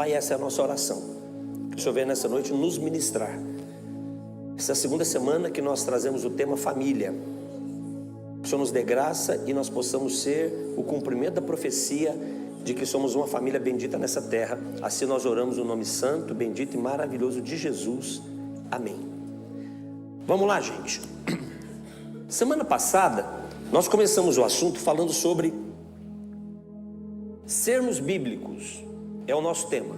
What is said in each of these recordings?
Pai, essa é a nossa oração, que o Senhor venha nessa noite nos ministrar. Essa segunda semana que nós trazemos o tema família, que o Senhor nos dê graça e nós possamos ser o cumprimento da profecia de que somos uma família bendita nessa terra. Assim nós oramos no nome santo, bendito e maravilhoso de Jesus. Amém. Vamos lá, gente. Semana passada nós começamos o assunto falando sobre sermos bíblicos. É o nosso tema.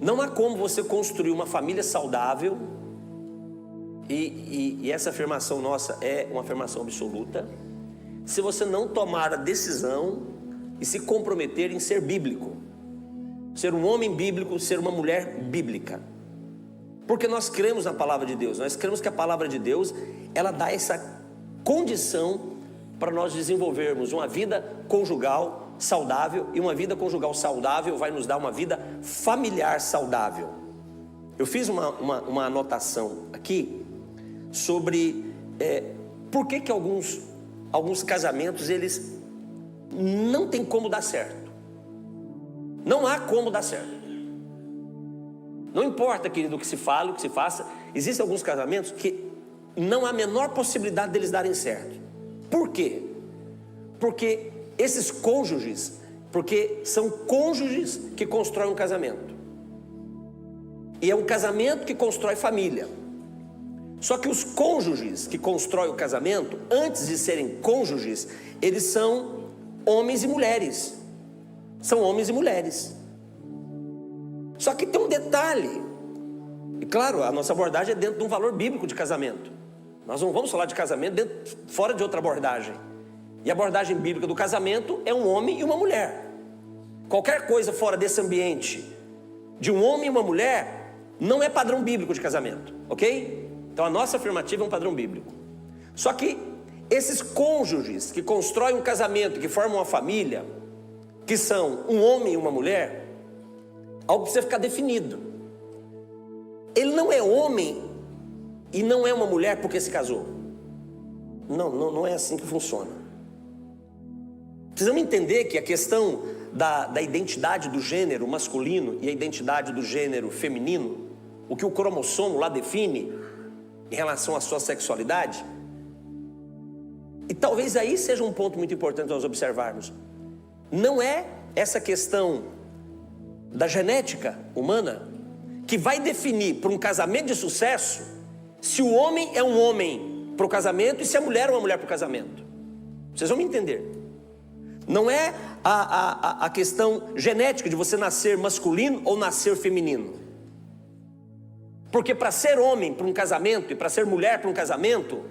Não há como você construir uma família saudável, e essa afirmação nossa é uma afirmação absoluta, se você não tomar a decisão e se comprometer em ser bíblico, ser um homem bíblico, ser uma mulher bíblica. Porque nós cremos na palavra de Deus, nós cremos que a palavra de Deus, ela dá essa condição para nós desenvolvermos uma vida conjugal saudável, e uma vida conjugal saudável vai nos dar uma vida familiar saudável. Eu fiz uma anotação aqui sobre por que alguns casamentos eles não tem como dar certo. Não há como dar certo. Não importa, querido, o que se fale, o que se faça. Existem alguns casamentos que não há a menor possibilidade deles darem certo. Por quê? Porque esses cônjuges, porque são cônjuges que constroem um casamento, e é um casamento que constrói família. Só que os cônjuges que constroem o casamento, antes de serem cônjuges, eles são homens e mulheres. São homens e mulheres. Só que tem um detalhe, e claro, a nossa abordagem é dentro de um valor bíblico de casamento. Nós não vamos falar de casamento fora de outra abordagem. E a abordagem bíblica do casamento é um homem e uma mulher. Qualquer coisa fora desse ambiente de um homem e uma mulher não é padrão bíblico de casamento, ok? Então a nossa afirmativa é um padrão bíblico. Só que esses cônjuges que constroem um casamento, que formam uma família, que são um homem e uma mulher, algo precisa ficar definido. Ele não é homem e não é uma mulher porque se casou. Não é assim que funciona. Precisamos entender que a questão da identidade do gênero masculino e a identidade do gênero feminino, o que o cromossomo lá define em relação à sua sexualidade, e talvez aí seja um ponto muito importante nós observarmos, não é essa questão da genética humana que vai definir para um casamento de sucesso se o homem é um homem para o casamento e se a mulher é uma mulher para o casamento. Vocês vão me entender. Não é a questão genética de você nascer masculino ou nascer feminino. Porque para ser homem para um casamento e para ser mulher para um casamento,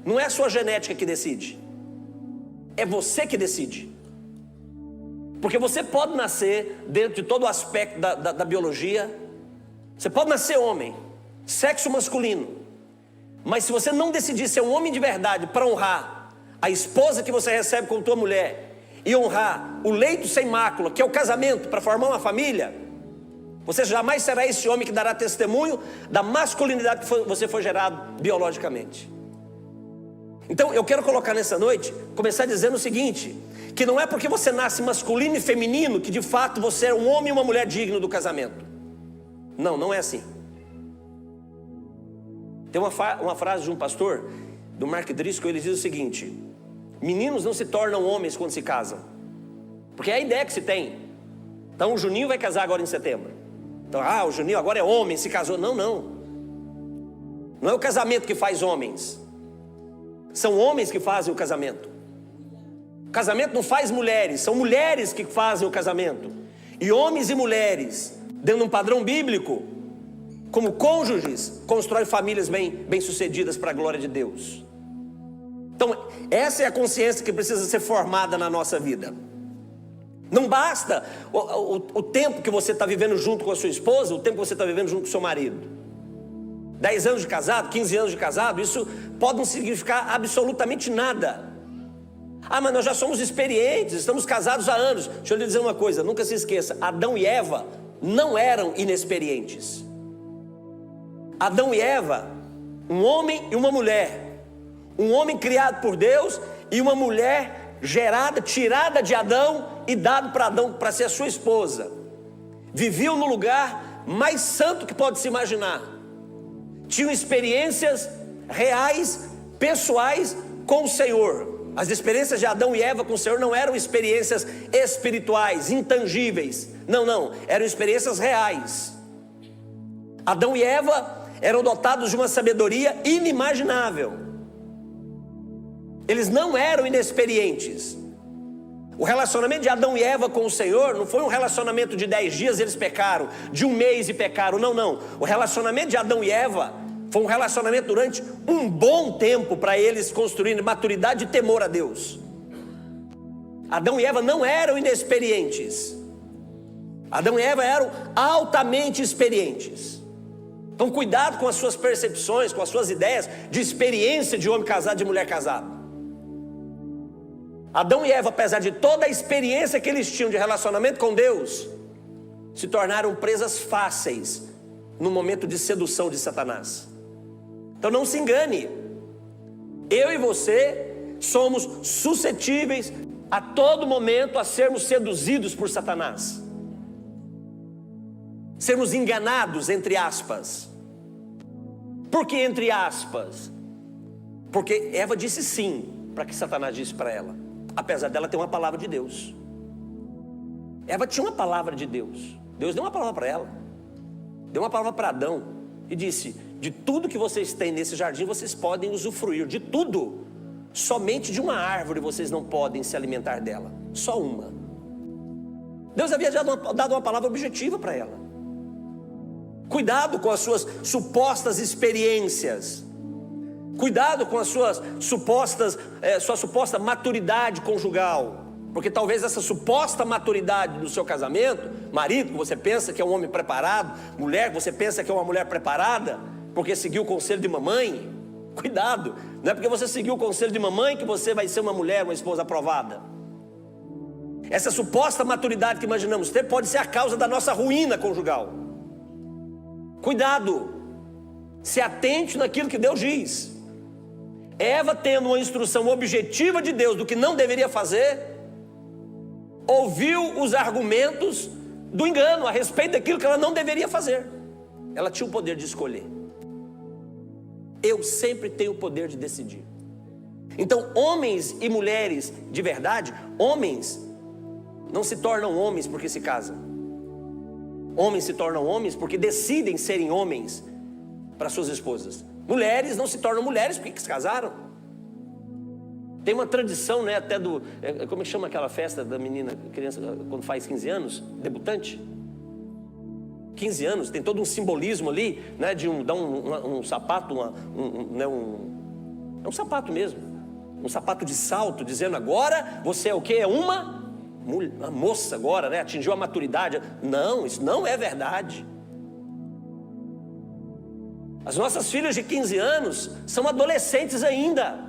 não é a sua genética que decide. É você que decide. Porque você pode nascer dentro de todo o aspecto da biologia. Você pode nascer homem, sexo masculino. Mas se você não decidir ser um homem de verdade para honrar a esposa que você recebe como tua mulher, e honrar o leito sem mácula, que é o casamento, para formar uma família, você jamais será esse homem que dará testemunho da masculinidade que você foi gerado biologicamente. Então eu quero colocar nessa noite, começar dizendo o seguinte, que não é porque você nasce masculino e feminino que de fato você é um homem e uma mulher digno do casamento. Não é assim. Tem uma frase de um pastor, do Mark Driscoll, ele diz o seguinte: meninos não se tornam homens quando se casam, porque é a ideia que se tem. Então o Juninho vai casar agora em setembro. Então, o Juninho agora é homem, se casou. Não é o casamento que faz homens. São homens que fazem o casamento. O casamento não faz mulheres, são mulheres que fazem o casamento. E homens e mulheres, dentro de um padrão bíblico, como cônjuges, constroem famílias bem sucedidas para a glória de Deus. Então essa é a consciência que precisa ser formada na nossa vida. Não basta o tempo que você está vivendo junto com a sua esposa, o tempo que você está vivendo junto com o seu marido. 10 anos de casado, 15 anos de casado, isso pode não significar absolutamente nada. Mas nós já somos experientes, estamos casados há anos. Deixa eu lhe dizer uma coisa, nunca se esqueça, Adão e Eva não eram inexperientes. Adão e Eva, um homem e uma mulher, um homem criado por Deus e uma mulher gerada, tirada de Adão e dado para Adão para ser a sua esposa. viviam no lugar mais santo que pode se imaginar, tinham experiências reais, pessoais com o Senhor. As experiências de Adão e Eva com o Senhor não eram experiências espirituais, intangíveis, não, eram experiências reais. Adão e Eva eram dotados de uma sabedoria inimaginável. Eles não eram inexperientes. O relacionamento de Adão e Eva com o Senhor não foi um relacionamento de 10 dias eles pecaram, de 1 mês e pecaram, não. O relacionamento de Adão e Eva foi um relacionamento durante um bom tempo para eles construírem maturidade e temor a Deus. Adão e Eva não eram inexperientes. Adão e Eva eram altamente experientes. Então cuidado com as suas percepções, com as suas ideias de experiência de homem casado e de mulher casada. Adão e Eva, apesar de toda a experiência que eles tinham de relacionamento com Deus, se tornaram presas fáceis no momento de sedução de Satanás. Então não se engane, eu e você somos suscetíveis a todo momento a sermos seduzidos por Satanás, sermos enganados, entre aspas. Por que entre aspas? Porque Eva disse sim para que Satanás disse para ela, apesar dela ter uma palavra de Deus. Eva tinha uma palavra de Deus. Deus deu uma palavra para ela, deu uma palavra para Adão e disse: de tudo que vocês têm nesse jardim vocês podem usufruir, de tudo, somente de uma árvore vocês não podem se alimentar dela, só uma. Deus havia dado uma palavra objetiva para ela. Cuidado com as suas supostas experiências, cuidado com as sua suposta maturidade conjugal, porque talvez essa suposta maturidade do seu casamento, marido, que você pensa que é um homem preparado, mulher, que você pensa que é uma mulher preparada, porque seguiu o conselho de mamãe, cuidado, não é porque você seguiu o conselho de mamãe que você vai ser uma mulher, uma esposa aprovada. Essa suposta maturidade que imaginamos ter pode ser a causa da nossa ruína conjugal. Cuidado, se atente naquilo que Deus diz. Eva, tendo uma instrução objetiva de Deus do que não deveria fazer, ouviu os argumentos do engano a respeito daquilo que ela não deveria fazer. Ela tinha o poder de escolher. Eu sempre tenho o poder de decidir. Então, homens e mulheres de verdade, homens não se tornam homens porque se casam. Homens se tornam homens porque decidem serem homens para suas esposas. Mulheres não se tornam mulheres porque se casaram. Tem uma tradição, né, até do... como é que chama aquela festa da menina, criança, quando faz 15 anos? Debutante? 15 anos, tem todo um simbolismo ali, né, de dar um sapato, é um sapato mesmo. Um sapato de salto, dizendo agora você é o quê? É uma moça agora, né? Atingiu a maturidade. Não, isso não é verdade. As nossas filhas de 15 anos são adolescentes ainda.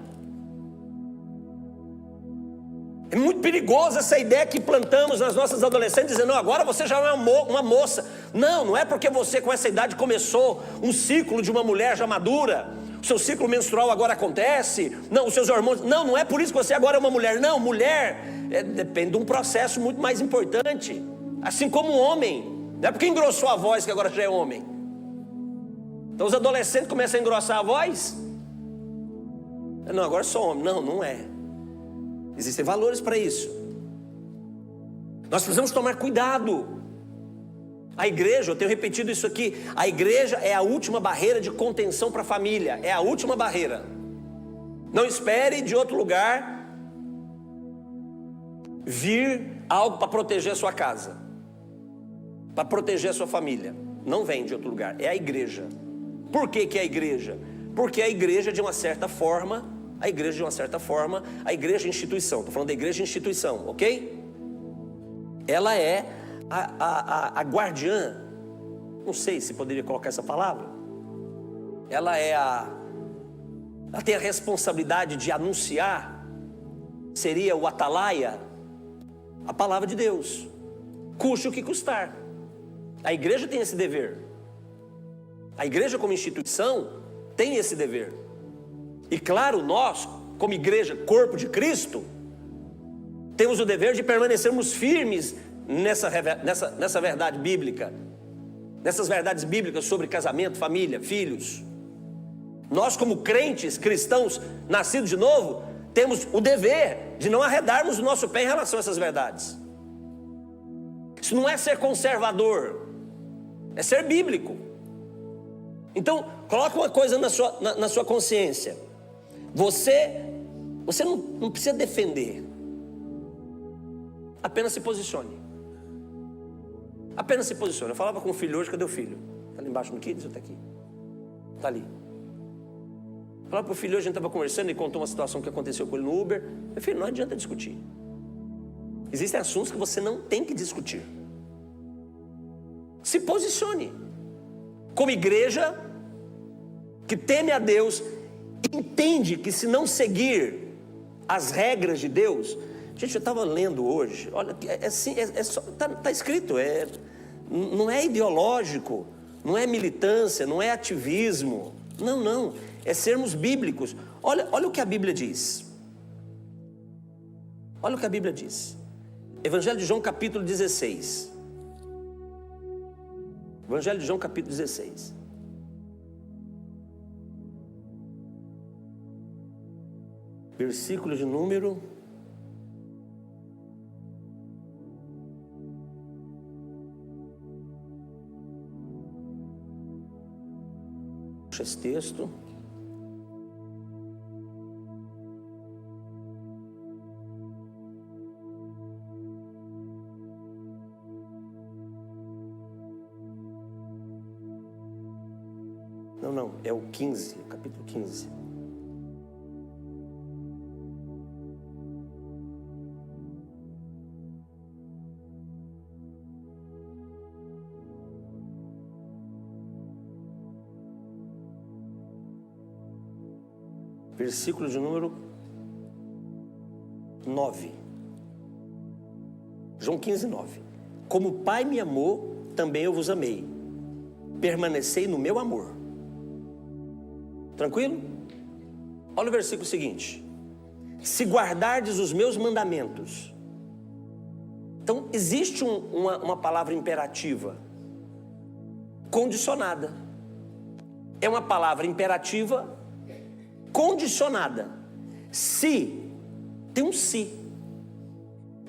É muito perigoso essa ideia que plantamos nas nossas adolescentes, dizendo, não, agora você já é uma moça. Não é porque você com essa idade começou um ciclo de uma mulher já madura, o seu ciclo menstrual agora acontece, não, os seus hormônios, não é por isso que você agora é uma mulher. Não, mulher depende de um processo muito mais importante, assim como um homem. Não é porque engrossou a voz que agora já é homem. Então os adolescentes começam a engrossar a voz. Não, agora sou homem. Não é. Existem valores para isso. Nós precisamos tomar cuidado. A igreja, eu tenho repetido isso aqui, a igreja é a última barreira de contenção para a família. É a última barreira. Não espere de outro lugar vir algo para proteger a sua casa, para proteger a sua família. Não vem de outro lugar, é a igreja. Por que é a igreja? Porque a igreja, de uma certa forma, a igreja é instituição. Estou falando da igreja instituição, ok? Ela é a guardiã, não sei se poderia colocar essa palavra. Ela tem a responsabilidade de anunciar, seria o atalaia, a palavra de Deus, custe o que custar. A igreja tem esse dever. A igreja como instituição tem esse dever. E claro, nós, como igreja, corpo de Cristo, temos o dever de permanecermos firmes nessa verdade bíblica, nessas verdades bíblicas sobre casamento, família, filhos. Nós, como crentes, cristãos, nascidos de novo, temos o dever de não arredarmos o nosso pé em relação a essas verdades. Isso não é ser conservador, é ser bíblico. Então, coloca uma coisa na sua consciência. Você não precisa defender. Apenas se posicione. Apenas se posicione. Eu falava com o filho hoje, cadê o filho? Está ali embaixo no Kids ou está aqui? Está ali. Eu falava para o filho hoje, a gente estava conversando e contou uma situação que aconteceu com ele no Uber. Meu filho, não adianta discutir. Existem assuntos que você não tem que discutir. Se posicione. Como igreja que teme a Deus, entende que se não seguir as regras de Deus... Gente, eu estava lendo hoje, olha, está escrito, não é ideológico, não é militância, não é ativismo, não, é sermos bíblicos. Olha o que a Bíblia diz. Olha o que a Bíblia diz. Evangelho de João, capítulo 16. Evangelho de João, capítulo 16. Versículo de número... esse texto. Não, é o 15, o capítulo 15. Versículo de número 9. João 15, 9. Como o Pai me amou, também eu vos amei. Permanecei no meu amor. Tranquilo? Olha o versículo seguinte. Se guardardes os meus mandamentos. Então existe uma palavra imperativa condicionada. É uma palavra imperativa condicionada. Se, tem um se.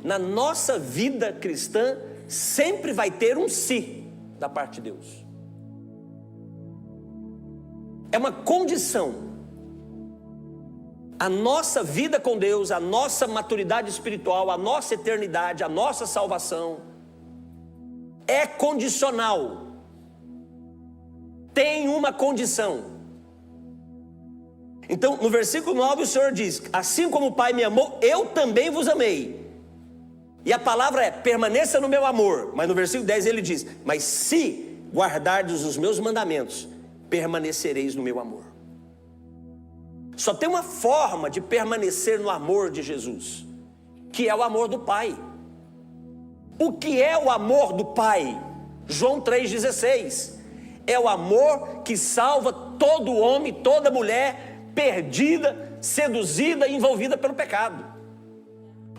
Na nossa vida cristã, sempre vai ter um se da parte de Deus. É uma condição. A nossa vida com Deus, a nossa maturidade espiritual, a nossa eternidade, a nossa salvação é condicional. Tem uma condição. Então, no versículo 9, o Senhor diz: assim como o Pai me amou, eu também vos amei. E a palavra é: permaneça no meu amor. Mas no versículo 10 ele diz: mas se guardardes os meus mandamentos, permanecereis no meu amor. Só tem uma forma de permanecer no amor de Jesus, que é o amor do Pai. O que é o amor do Pai? João 3,16. É o amor que salva todo homem, toda mulher perdida, seduzida e envolvida pelo pecado.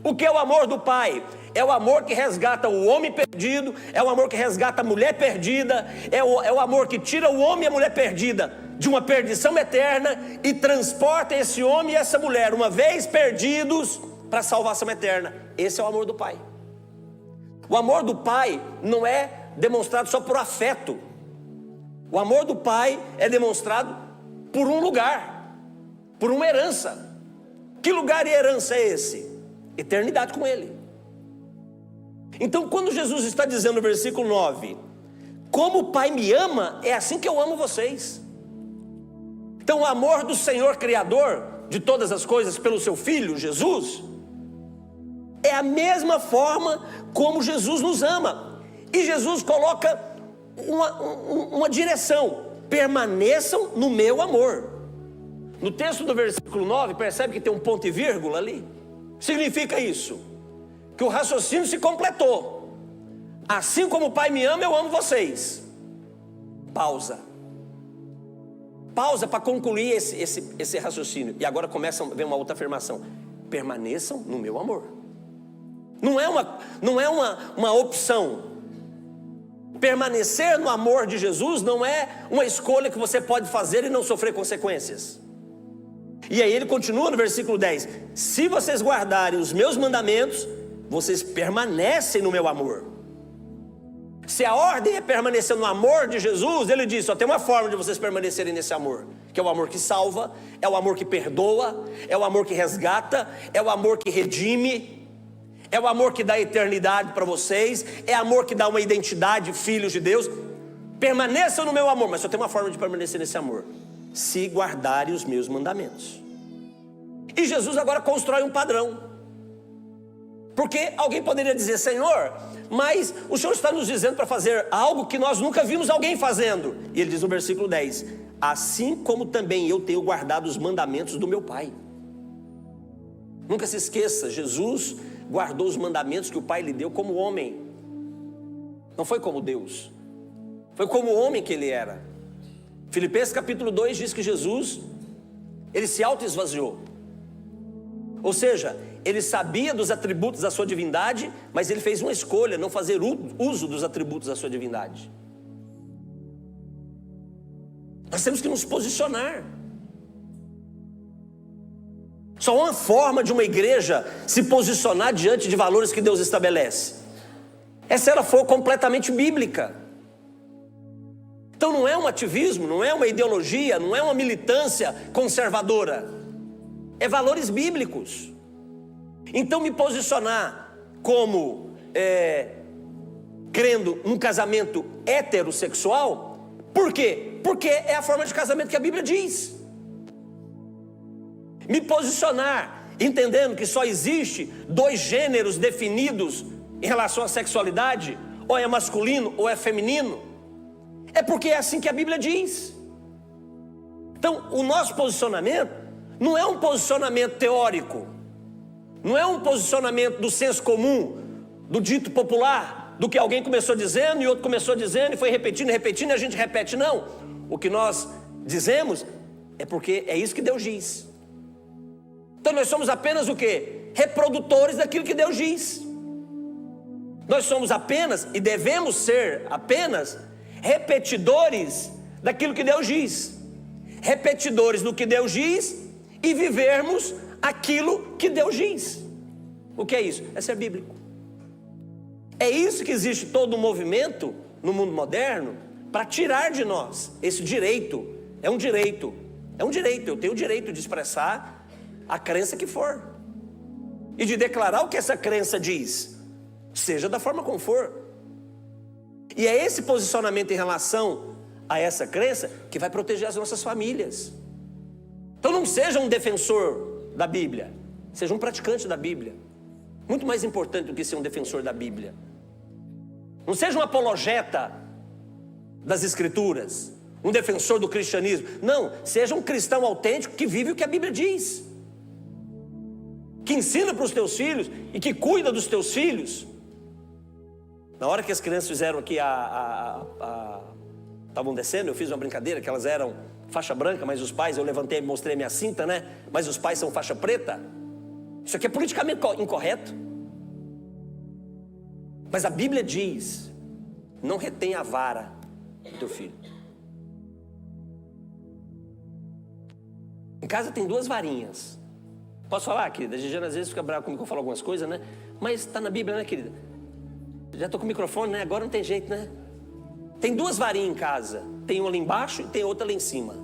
O que é o amor do Pai? É o amor que resgata o homem perdido, é o amor que resgata a mulher perdida, é o amor que tira o homem e a mulher perdida de uma perdição eterna e transporta esse homem e essa mulher, uma vez perdidos, para a salvação eterna. Esse é o amor do Pai. O amor do Pai não é demonstrado só por afeto. O amor do Pai é demonstrado por um lugar, por uma herança. Que lugar e herança é esse? Eternidade com Ele. Então, quando Jesus está dizendo no versículo 9: como o Pai me ama, é assim que eu amo vocês. Então, o amor do Senhor Criador de todas as coisas pelo seu Filho, Jesus, é a mesma forma como Jesus nos ama. E Jesus coloca uma direção: permaneçam no meu amor. No texto do versículo 9, percebe que tem um ponto e vírgula ali? Significa isso, que o raciocínio se completou. Assim como o Pai me ama, eu amo vocês. Pausa para concluir esse raciocínio. E agora começa a ver uma outra afirmação: permaneçam no meu amor. Não é uma opção. Permanecer no amor de Jesus não é uma escolha que você pode fazer e não sofrer consequências. E aí ele continua no versículo 10: se vocês guardarem os meus mandamentos, vocês permanecem no meu amor. Se a ordem é permanecer no amor de Jesus, ele diz: só tem uma forma de vocês permanecerem nesse amor, que é o amor que salva, é o amor que perdoa, é o amor que resgata, é o amor que redime, é o amor que dá eternidade para vocês, é o amor que dá uma identidade, filhos de Deus. Permaneçam no meu amor, mas só tem uma forma de permanecer nesse amor: se guardarem os meus mandamentos. E Jesus agora constrói um padrão, porque alguém poderia dizer: Senhor, mas o Senhor está nos dizendo para fazer algo que nós nunca vimos alguém fazendo. E ele diz no versículo 10: assim como também eu tenho guardado os mandamentos do meu Pai. Nunca se esqueça, Jesus guardou os mandamentos que o Pai lhe deu como homem. Não foi como Deus, foi como homem que ele era. Filipenses capítulo 2 diz que Jesus, ele se auto-esvaziou. Ou seja, ele sabia dos atributos da sua divindade, mas ele fez uma escolha: não fazer uso dos atributos da sua divindade. Nós temos que nos posicionar. Só uma forma de uma igreja se posicionar diante de valores que Deus estabelece é se ela for completamente bíblica. Então não é um ativismo, não é uma ideologia, não é uma militância conservadora, é valores bíblicos. Então me posicionar como crendo num casamento heterossexual, por quê? Porque é a forma de casamento que a Bíblia diz. Me posicionar entendendo que só existe dois gêneros definidos em relação à sexualidade, ou é masculino ou é feminino, é porque é assim que a Bíblia diz. Então o nosso posicionamento não é um posicionamento teórico, não é um posicionamento do senso comum, do dito popular, do que alguém começou dizendo e outro começou dizendo e foi repetindo e a gente repete. Não, o que nós dizemos é porque é isso que Deus diz. Então nós somos apenas o quê? Reprodutores daquilo que Deus diz. Nós somos apenas, e devemos ser apenas, repetidores daquilo que Deus diz. Repetidores do que Deus diz e vivermos aquilo que Deus diz. O que é isso? É ser bíblico. É isso que existe todo um movimento no mundo moderno para tirar de nós esse direito. É um direito, eu tenho o direito de expressar a crença que for e de declarar o que essa crença diz, seja da forma como for. E é esse posicionamento em relação a essa crença que vai proteger as nossas famílias. Então não seja um defensor da Bíblia, seja um praticante da Bíblia. Muito mais importante do que ser um defensor da Bíblia. Não seja um apologeta das Escrituras, um defensor do cristianismo. Não, seja um cristão autêntico que vive o que a Bíblia diz, que ensina para os teus filhos e que cuida dos teus filhos. Na hora que as crianças fizeram aqui estavam descendo, eu fiz uma brincadeira que elas eram faixa branca, mas os pais, eu levantei e mostrei a minha cinta, né? Mas os pais são faixa preta. Isso aqui é politicamente incorreto. Mas a Bíblia diz: não retenha a vara do teu filho. Em casa tem duas varinhas. Posso falar, querida? A Gigiana às vezes fica brava comigo que eu falo algumas coisas, né? Mas está na Bíblia, né, querida? Já estou com o microfone, né? Agora não tem jeito, né? Tem duas varinhas em casa. Tem uma lá embaixo e tem outra lá em cima.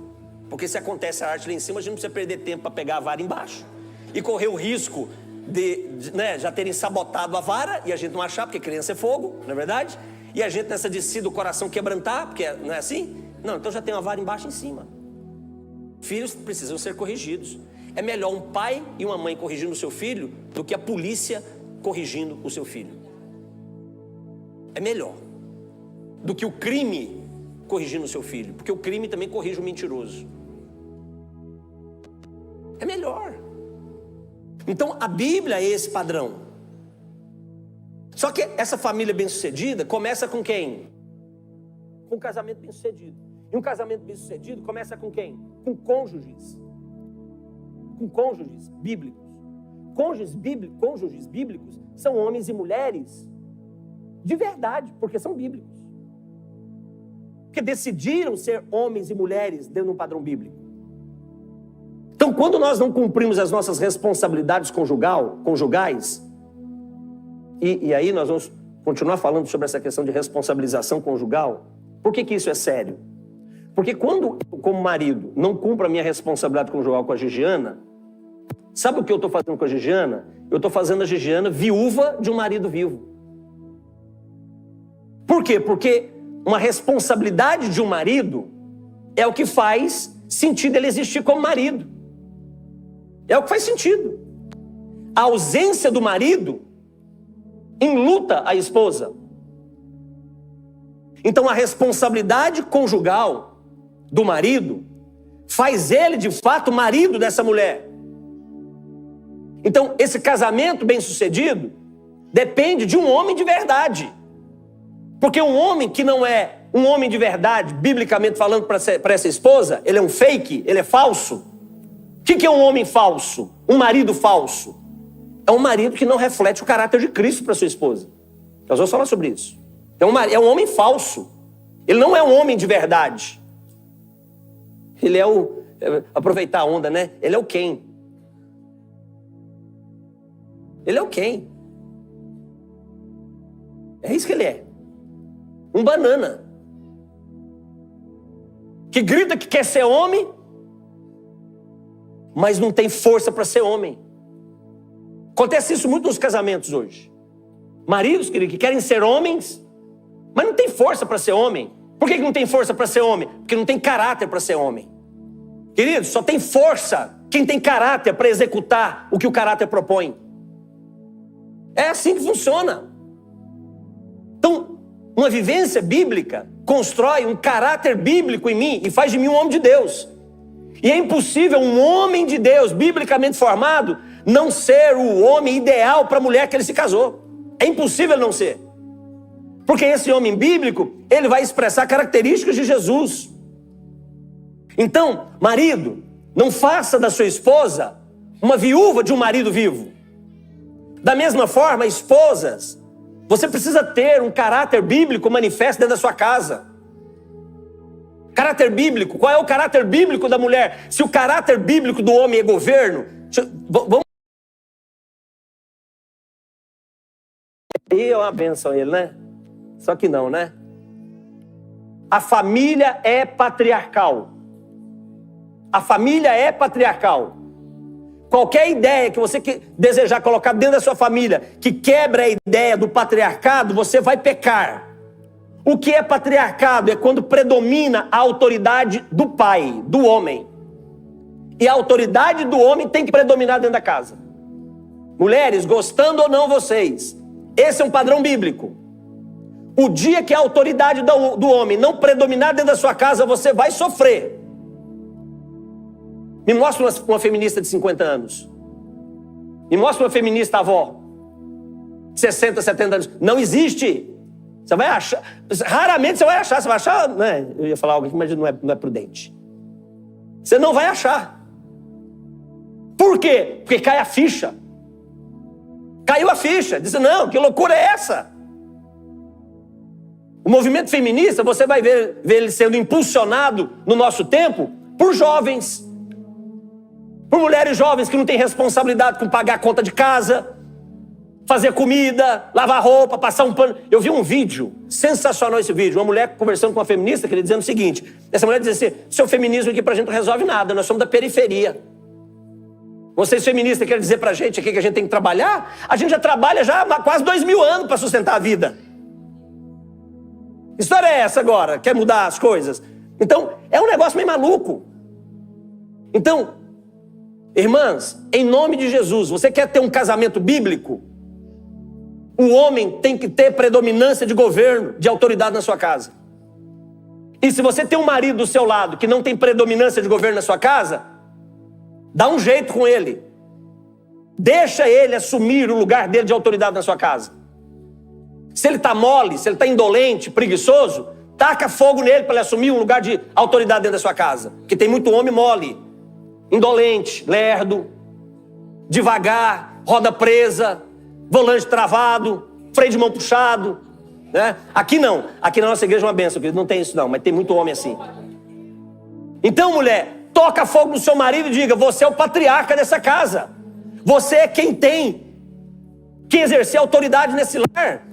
Porque se acontece a arte lá em cima, a gente não precisa perder tempo para pegar a vara embaixo e correr o risco de já terem sabotado a vara e a gente não achar, porque criança é fogo, não é verdade? E a gente nessa descida, o coração quebrantar, porque não é assim? Não, então já tem uma vara embaixo e em cima. Filhos precisam ser corrigidos. É melhor um pai e uma mãe corrigindo o seu filho do que a polícia corrigindo o seu filho. É melhor do que o crime corrigindo o seu filho, porque o crime também corrige o mentiroso. É melhor. Então a Bíblia é esse padrão. Só que essa família bem-sucedida começa com quem? Com um casamento bem-sucedido. E um casamento bem-sucedido começa com quem? Com cônjuges. Com cônjuges bíblicos. Cônjuges bíblicos são homens e mulheres de verdade, porque são bíblicos. Porque decidiram ser homens e mulheres dentro de um padrão bíblico. Então, quando nós não cumprimos as nossas responsabilidades conjugais, e aí nós vamos continuar falando sobre essa questão de responsabilização conjugal, por que isso é sério? Porque quando eu, como marido, não cumpro a minha responsabilidade conjugal com a Gigiana, sabe o que eu estou fazendo com a Gigiana? Eu estou fazendo a Gigiana viúva de um marido vivo. Por quê? Porque uma responsabilidade de um marido é o que faz sentido ele existir como marido. É o que faz sentido. A ausência do marido enluta a esposa. Então a responsabilidade conjugal do marido faz ele de fato marido dessa mulher. Então esse casamento bem-sucedido depende de um homem de verdade. Porque um homem que não é um homem de verdade, biblicamente falando para essa esposa, ele é um fake, ele é falso. O que é um homem falso? Um marido falso? É um marido que não reflete o caráter de Cristo para sua esposa. Nós vamos falar sobre isso. É um homem falso. Ele não é um homem de verdade. Ele é aproveitar a onda, né? Ele é o quem? Ele é o quem? É isso que ele é. Um banana. Que grita que quer ser homem, mas não tem força para ser homem. Acontece isso muito nos casamentos hoje. Maridos, querido, que querem ser homens, mas não tem força para ser homem. Por que não tem força para ser homem? Porque não tem caráter para ser homem. Querido, só tem força quem tem caráter para executar o que o caráter propõe. É assim que funciona. Então, uma vivência bíblica constrói um caráter bíblico em mim e faz de mim um homem de Deus. E é impossível um homem de Deus, biblicamente formado, não ser o homem ideal para a mulher que ele se casou. É impossível não ser. Porque esse homem bíblico, ele vai expressar características de Jesus. Então, marido, não faça da sua esposa uma viúva de um marido vivo. Da mesma forma, esposas, você precisa ter um caráter bíblico manifesto dentro da sua casa. Caráter bíblico. Qual é o caráter bíblico da mulher? Se o caráter bíblico do homem é governo, vamos... E é uma bênção ele, né? Só que não, né? A família é patriarcal. A família é patriarcal. Qualquer ideia que você desejar colocar dentro da sua família que quebra a ideia do patriarcado, você vai pecar. O que é patriarcado? É quando predomina a autoridade do pai, do homem. E a autoridade do homem tem que predominar dentro da casa. Mulheres, gostando ou não vocês, esse é um padrão bíblico. O dia que a autoridade do homem não predominar dentro da sua casa, você vai sofrer. Me mostra uma feminista de 50 anos. Me mostra uma feminista avó. 60, 70 anos. Não existe. Você vai achar. Raramente você vai achar. Você vai achar. Né? Eu ia falar algo aqui, mas não é prudente. Você não vai achar. Por quê? Porque cai a ficha. Caiu a ficha. Diz, não, que loucura é essa? O movimento feminista, você vai ver ele sendo impulsionado no nosso tempo por jovens. Por mulheres jovens que não têm responsabilidade com pagar a conta de casa, fazer comida, lavar roupa, passar um pano. Eu vi um vídeo, sensacional esse vídeo, uma mulher conversando com uma feminista, que ele dizendo o seguinte, essa mulher diz assim, seu feminismo aqui pra gente não resolve nada, nós somos da periferia. Vocês feministas querem dizer pra gente aqui que a gente tem que trabalhar? A gente já trabalha já há quase 2000 anos para sustentar a vida. Que história é essa agora? Quer mudar as coisas? Então, é um negócio meio maluco. Então, irmãs, em nome de Jesus, você quer ter um casamento bíblico? O homem tem que ter predominância de governo, de autoridade na sua casa. E se você tem um marido do seu lado que não tem predominância de governo na sua casa, dá um jeito com ele. Deixa ele assumir o lugar dele de autoridade na sua casa. Se ele está mole, se ele está indolente, preguiçoso, taca fogo nele para ele assumir um lugar de autoridade dentro da sua casa. Porque tem muito homem mole, indolente, lerdo, devagar, roda presa, volante travado, freio de mão puxado, né? Aqui não, aqui na nossa igreja é uma bênção, querido. Não tem isso não, mas tem muito homem assim. Então, mulher, toca fogo no seu marido e diga: você é o patriarca dessa casa. Você é quem tem que exercer autoridade nesse lar.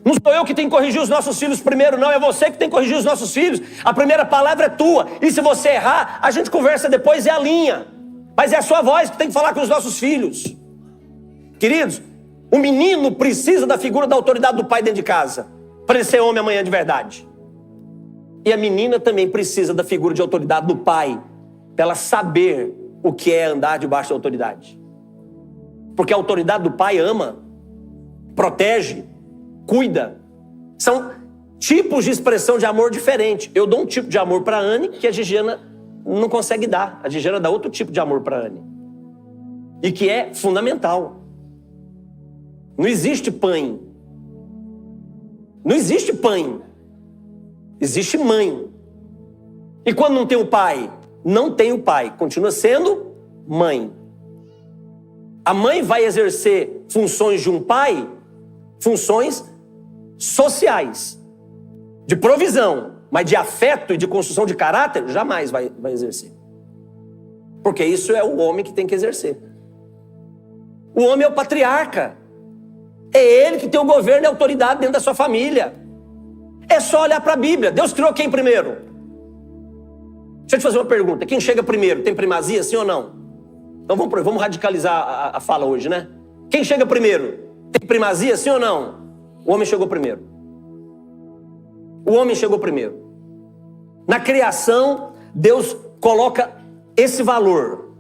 Não sou eu que tenho que corrigir os nossos filhos primeiro, não. É você que tem que corrigir os nossos filhos. A primeira palavra é tua. E se você errar, a gente conversa depois e alinha. Mas é a sua voz que tem que falar com os nossos filhos. Queridos, o menino precisa da figura da autoridade do pai dentro de casa, para ele ser homem amanhã de verdade. E a menina também precisa da figura de autoridade do pai, para ela saber o que é andar debaixo da autoridade. Porque a autoridade do pai ama, protege, cuida. São tipos de expressão de amor diferentes. Eu dou um tipo de amor para a Anne que a Gigiana não consegue dar. A Gigiana dá outro tipo de amor para a Anne. E que é fundamental. Não existe pai. Não existe pai. Existe mãe. E quando não tem o pai? Não tem o pai. Continua sendo mãe. A mãe vai exercer funções de um pai, funções sociais, de provisão, mas de afeto e de construção de caráter, jamais vai exercer. Porque isso é o homem que tem que exercer. O homem é o patriarca. É ele que tem o governo e a autoridade dentro da sua família. É só olhar para a Bíblia. Deus criou quem primeiro? Deixa eu te fazer uma pergunta. Quem chega primeiro? Tem primazia, sim ou não? Então vamos radicalizar a fala hoje, né? Quem chega primeiro? Tem primazia, sim ou não? O homem chegou primeiro. O homem chegou primeiro. Na criação, Deus coloca esse valor.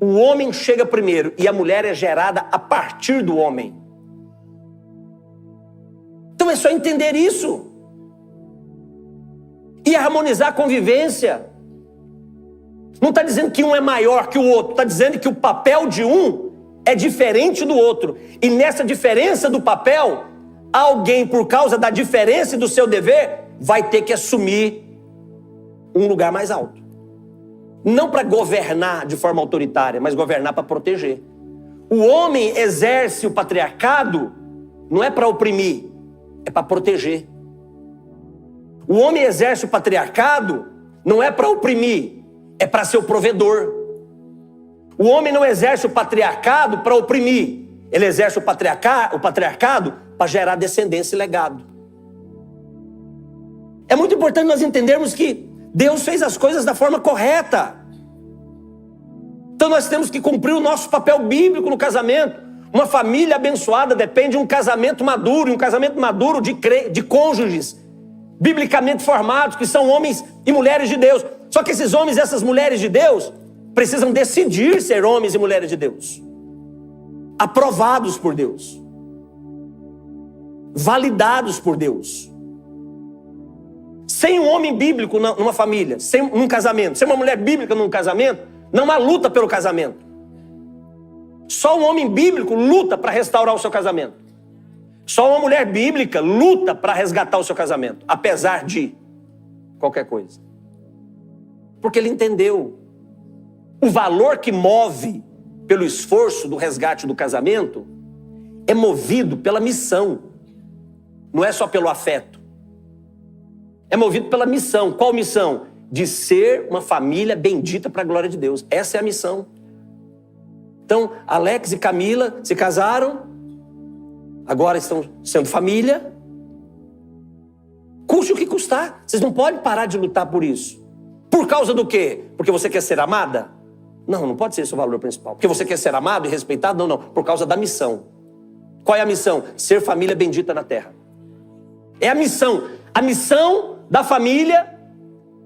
O homem chega primeiro e a mulher é gerada a partir do homem. Então é só entender isso. E harmonizar a convivência. Não está dizendo que um é maior que o outro. Está dizendo que o papel de um é diferente do outro. E nessa diferença do papel, alguém, por causa da diferença do seu dever, vai ter que assumir um lugar mais alto. Não para governar de forma autoritária, mas governar para proteger. O homem exerce o patriarcado não é para oprimir, é para proteger. O homem exerce o patriarcado não é para oprimir, é para ser o provedor. O homem não exerce o patriarcado para oprimir, ele exerce o patriarcado para gerar descendência e legado. É muito importante nós entendermos que Deus fez as coisas da forma correta. Então nós temos que cumprir o nosso papel bíblico no casamento. Uma família abençoada depende de um casamento maduro, e um casamento maduro de cônjuges biblicamente formados, que são homens e mulheres de Deus. Só que esses homens e essas mulheres de Deus precisam decidir ser homens e mulheres de Deus, aprovados por Deus, validados por Deus. Sem um homem bíblico numa família, num casamento, sem uma mulher bíblica num casamento, não há luta pelo casamento. Só um homem bíblico luta para restaurar o seu casamento. Só uma mulher bíblica luta para resgatar o seu casamento, apesar de qualquer coisa. Porque ele entendeu o valor que move pelo esforço do resgate do casamento é movido pela missão, não é só pelo afeto. É movido pela missão. Qual missão? De ser uma família bendita para a glória de Deus. Essa é a missão. Então, Alex e Camila se casaram, agora estão sendo família. Custe o que custar. Vocês não podem parar de lutar por isso. Por causa do quê? Porque você quer ser amada? Não, não pode ser esse o valor principal. Porque você quer ser amado e respeitado? Não, não. Por causa da missão. Qual é a missão? Ser família bendita na terra. É a missão. A missão da família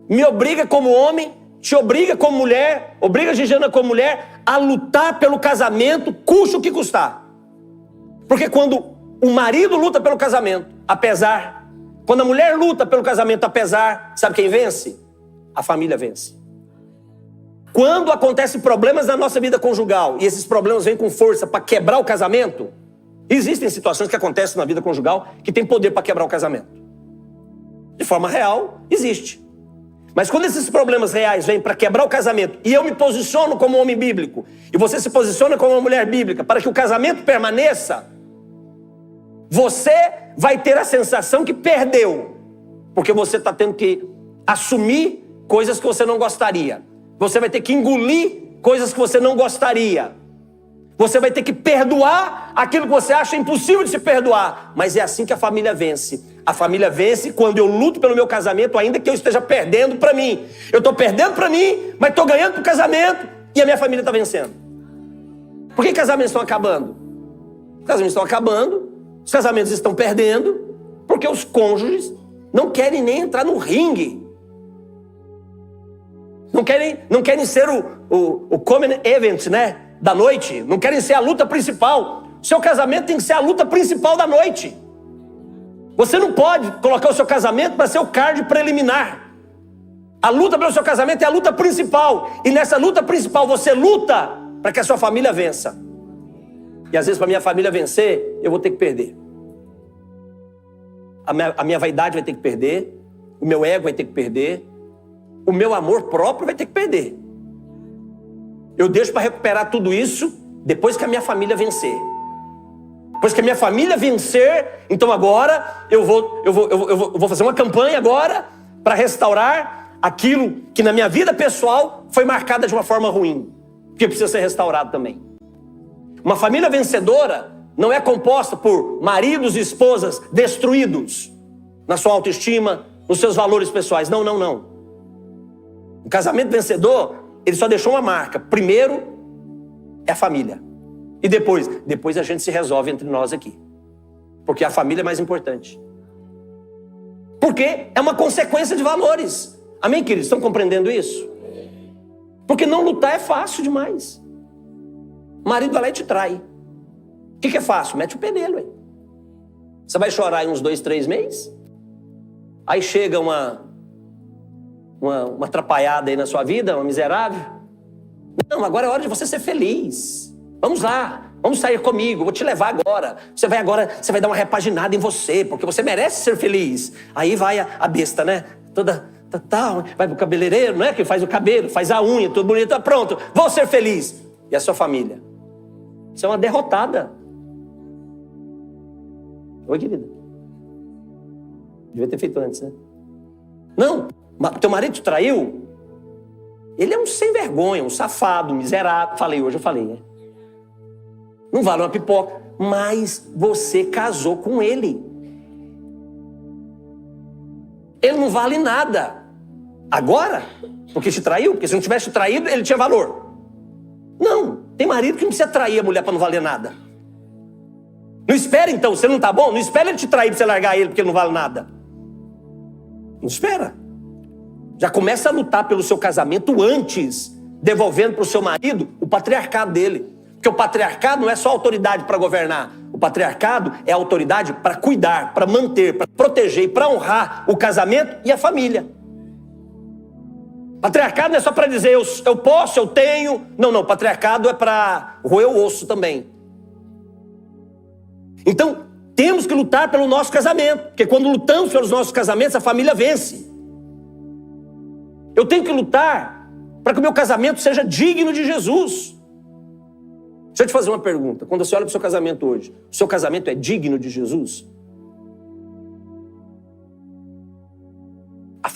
me obriga como homem, te obriga como mulher, obriga a Gigiana como mulher a lutar pelo casamento, custe o que custar. Porque quando o marido luta pelo casamento, quando a mulher luta pelo casamento, sabe quem vence? A família vence. Quando acontecem problemas na nossa vida conjugal, e esses problemas vêm com força para quebrar o casamento, existem situações que acontecem na vida conjugal que tem poder para quebrar o casamento. De forma real, existe. Mas quando esses problemas reais vêm para quebrar o casamento, e eu me posiciono como um homem bíblico, e você se posiciona como uma mulher bíblica, para que o casamento permaneça, você vai ter a sensação que perdeu, porque você está tendo que assumir coisas que você não gostaria. Você vai ter que engolir coisas que você não gostaria. Você vai ter que perdoar aquilo que você acha impossível de se perdoar. Mas é assim que a família vence. A família vence quando eu luto pelo meu casamento, ainda que eu esteja perdendo para mim. Eu estou perdendo para mim, mas estou ganhando para o casamento e a minha família está vencendo. Por que casamentos estão acabando? Os casamentos estão acabando, os casamentos estão perdendo, porque os cônjuges não querem nem entrar no ringue. Não querem ser o common event, né? Da noite, não querem ser a luta principal. Seu casamento tem que ser a luta principal da noite. Você não pode colocar o seu casamento para ser o card preliminar. A luta pelo seu casamento é a luta principal. E nessa luta principal você luta para que a sua família vença. E às vezes para minha família vencer, eu vou ter que perder. A minha vaidade vai ter que perder. O meu ego vai ter que perder. O meu amor próprio vai ter que perder. Eu deixo para recuperar tudo isso depois que a minha família vencer. Depois que a minha família vencer, então agora eu vou fazer uma campanha agora para restaurar aquilo que na minha vida pessoal foi marcada de uma forma ruim, que precisa ser restaurado também. Uma família vencedora não é composta por maridos e esposas destruídos na sua autoestima, nos seus valores pessoais. Não, não, não. Um casamento vencedor, ele só deixou uma marca. Primeiro é a família. E depois a gente se resolve entre nós aqui. Porque a família é mais importante. Porque é uma consequência de valores. Amém, queridos? Estão compreendendo isso? Porque não lutar é fácil demais. O marido vai lá e te trai. O que é fácil? Mete o pé nele, hein? Você vai chorar em uns 2, 3 meses? Aí chega uma atrapalhada aí na sua vida, uma miserável. Não, agora é hora de você ser feliz. Vamos lá, vamos sair comigo, vou te levar agora. Você vai dar uma repaginada em você, porque você merece ser feliz. Aí vai a besta, né? Toda, vai pro cabeleireiro, né? Que faz o cabelo, faz a unha, tudo bonito, pronto, vou ser feliz. E a sua família? Você é uma derrotada. Oi, querida. Devia ter feito antes, né? Não, teu marido te traiu? Ele é um sem vergonha, um safado, um miserável. Hoje eu falei, né? Não vale uma pipoca, mas você casou com ele. Ele não vale nada. Agora, porque te traiu, porque se não tivesse te traído, ele tinha valor. Não, tem marido que não precisa trair a mulher para não valer nada. Não espera então, você não tá bom? Não espera ele te trair para você largar ele porque ele não vale nada. Não espera. Já começa a lutar pelo seu casamento antes, devolvendo para o seu marido o patriarcado dele. Porque o patriarcado não é só autoridade para governar. O patriarcado é autoridade para cuidar, para manter, para proteger e para honrar o casamento e a família. Patriarcado não é só para dizer eu posso, eu tenho. Não, patriarcado é para roer o osso também. Então, temos que lutar pelo nosso casamento. Porque quando lutamos pelos nossos casamentos, a família vence. Eu tenho que lutar para que o meu casamento seja digno de Jesus. Deixa eu te fazer uma pergunta. Quando você olha para o seu casamento hoje, o seu casamento é digno de Jesus?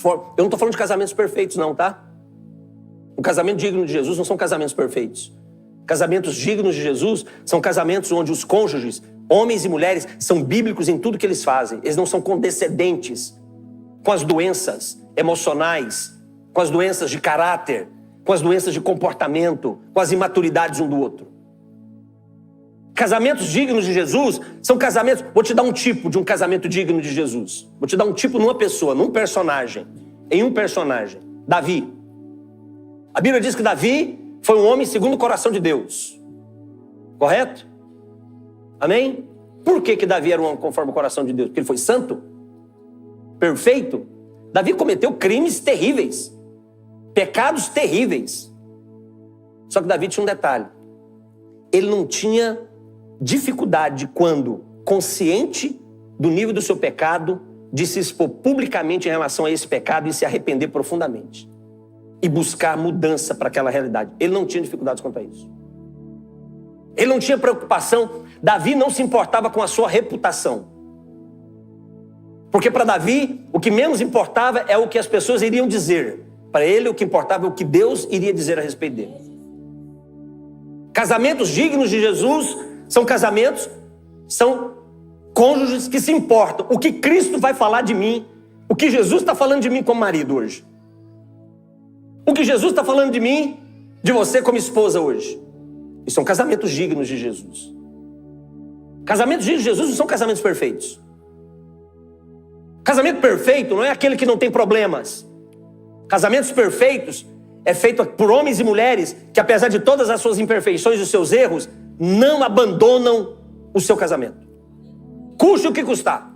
Eu não estou falando de casamentos perfeitos não, tá? O casamento digno de Jesus não são casamentos perfeitos. Casamentos dignos de Jesus são casamentos onde os cônjuges, homens e mulheres, são bíblicos em tudo que eles fazem. Eles não são condescendentes com as doenças emocionais, com as doenças de caráter, com as doenças de comportamento, com as imaturidades um do outro. Casamentos dignos de Jesus são casamentos... Vou te dar um tipo de um casamento digno de Jesus. Vou te dar um tipo numa pessoa, num personagem. Em um personagem. Davi. A Bíblia diz que Davi foi um homem segundo o coração de Deus. Correto? Amém? Por que Davi era um homem conforme o coração de Deus? Porque ele foi santo? Perfeito? Davi cometeu crimes terríveis. Pecados terríveis. Só que Davi tinha um detalhe. Ele não tinha dificuldade quando, consciente do nível do seu pecado, de se expor publicamente em relação a esse pecado e se arrepender profundamente. E buscar mudança para aquela realidade. Ele não tinha dificuldades quanto a isso. Ele não tinha preocupação. Davi não se importava com a sua reputação. Porque para Davi, o que menos importava é o que as pessoas iriam dizer. Para ele, o que importava é o que Deus iria dizer a respeito dele. Casamentos dignos de Jesus são casamentos, são cônjuges que se importam. O que Cristo vai falar de mim, o que Jesus está falando de mim como marido hoje. O que Jesus está falando de mim, de você como esposa hoje. E são casamentos dignos de Jesus. Casamentos dignos de Jesus não são casamentos perfeitos. Casamento perfeito não é aquele que não tem problemas. Casamentos perfeitos é feito por homens e mulheres que, apesar de todas as suas imperfeições e os seus erros, não abandonam o seu casamento. Custe o que custar.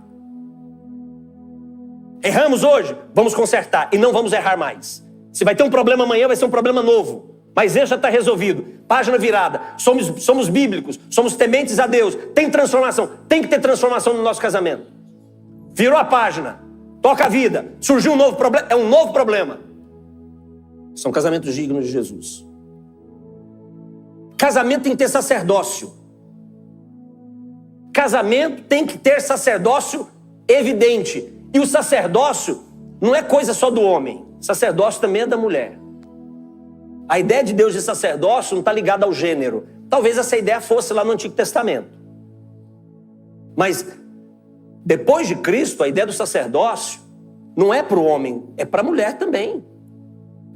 Erramos hoje, vamos consertar e não vamos errar mais. Se vai ter um problema amanhã, vai ser um problema novo. Mas esse já está resolvido. Página virada. Somos bíblicos, somos tementes a Deus. Tem transformação. Tem que ter transformação no nosso casamento. Virou a página. Toca a vida. Surgiu um novo problema. É um novo problema. São casamentos dignos de Jesus. Casamento tem que ter sacerdócio. Casamento tem que ter sacerdócio evidente. E o sacerdócio não é coisa só do homem. Sacerdócio também é da mulher. A ideia de Deus de sacerdócio não está ligada ao gênero. Talvez essa ideia fosse lá no Antigo Testamento. Mas depois de Cristo, a ideia do sacerdócio não é para o homem, é para a mulher também.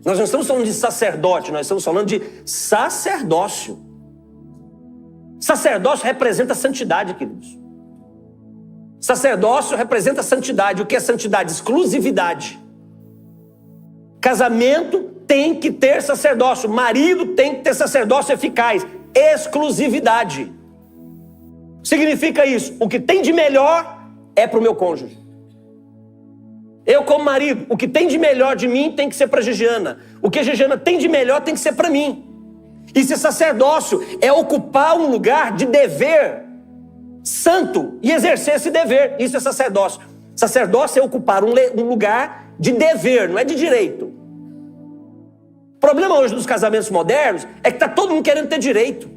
Nós não estamos falando de sacerdote, nós estamos falando de sacerdócio. Sacerdócio representa santidade, queridos. Sacerdócio representa santidade. O que é santidade? Exclusividade. Casamento tem que ter sacerdócio. Marido tem que ter sacerdócio eficaz. Exclusividade. Significa isso. O que tem de melhor é para o meu cônjuge. Eu, como marido, o que tem de melhor de mim tem que ser para a Gigiana. O que a Gigiana tem de melhor tem que ser para mim. E se sacerdócio é ocupar um lugar de dever santo e exercer esse dever, isso é sacerdócio. Sacerdócio é ocupar um lugar de dever, não é de direito. O problema hoje dos casamentos modernos é que está todo mundo querendo ter direito.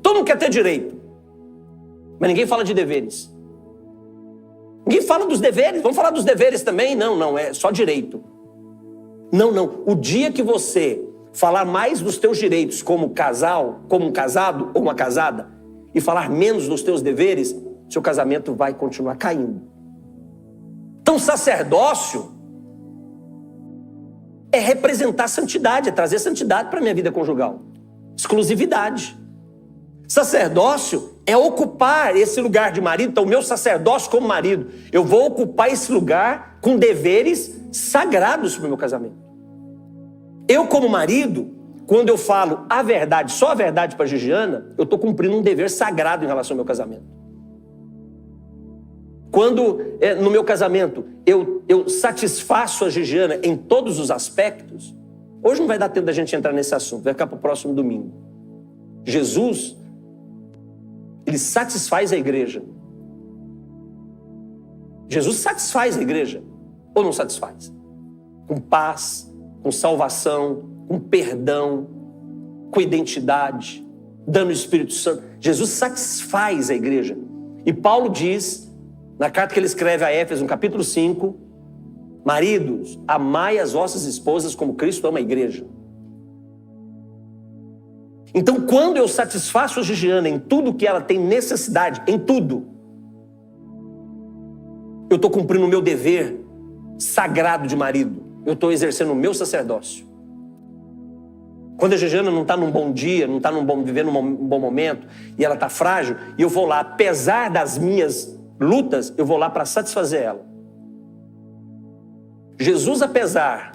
Todo mundo quer ter direito. Mas ninguém fala de deveres. Ninguém fala dos deveres. Vamos falar dos deveres também? Não, é só direito. Não. O dia que você falar mais dos teus direitos como casal, como um casado ou uma casada, e falar menos dos teus deveres, seu casamento vai continuar caindo. Então, sacerdócio é representar santidade, é trazer santidade para a minha vida conjugal. Exclusividade. Sacerdócio é ocupar esse lugar de marido. Então, o meu sacerdócio como marido, eu vou ocupar esse lugar com deveres sagrados para o meu casamento. Eu, como marido, quando eu falo a verdade, só a verdade para a Gigiana, eu estou cumprindo um dever sagrado em relação ao meu casamento. Quando no meu casamento eu satisfaço a Gigiana em todos os aspectos, hoje não vai dar tempo da gente entrar nesse assunto, vai ficar para o próximo domingo. Jesus, ele satisfaz a igreja. Jesus satisfaz a igreja ou não satisfaz? Com paz, com salvação, com perdão, com identidade, dando o Espírito Santo. Jesus satisfaz a igreja. E Paulo diz, na carta que ele escreve a Éfeso, no capítulo 5, maridos, amai as vossas esposas como Cristo ama a igreja. Então, quando eu satisfaço a Gigiana em tudo que ela tem necessidade, em tudo, eu estou cumprindo o meu dever sagrado de marido. Eu estou exercendo o meu sacerdócio. Quando a Gigiana não está num bom dia, não está vivendo um bom momento, e ela está frágil, e eu vou lá, apesar das minhas lutas, eu vou lá para satisfazer ela. Jesus, apesar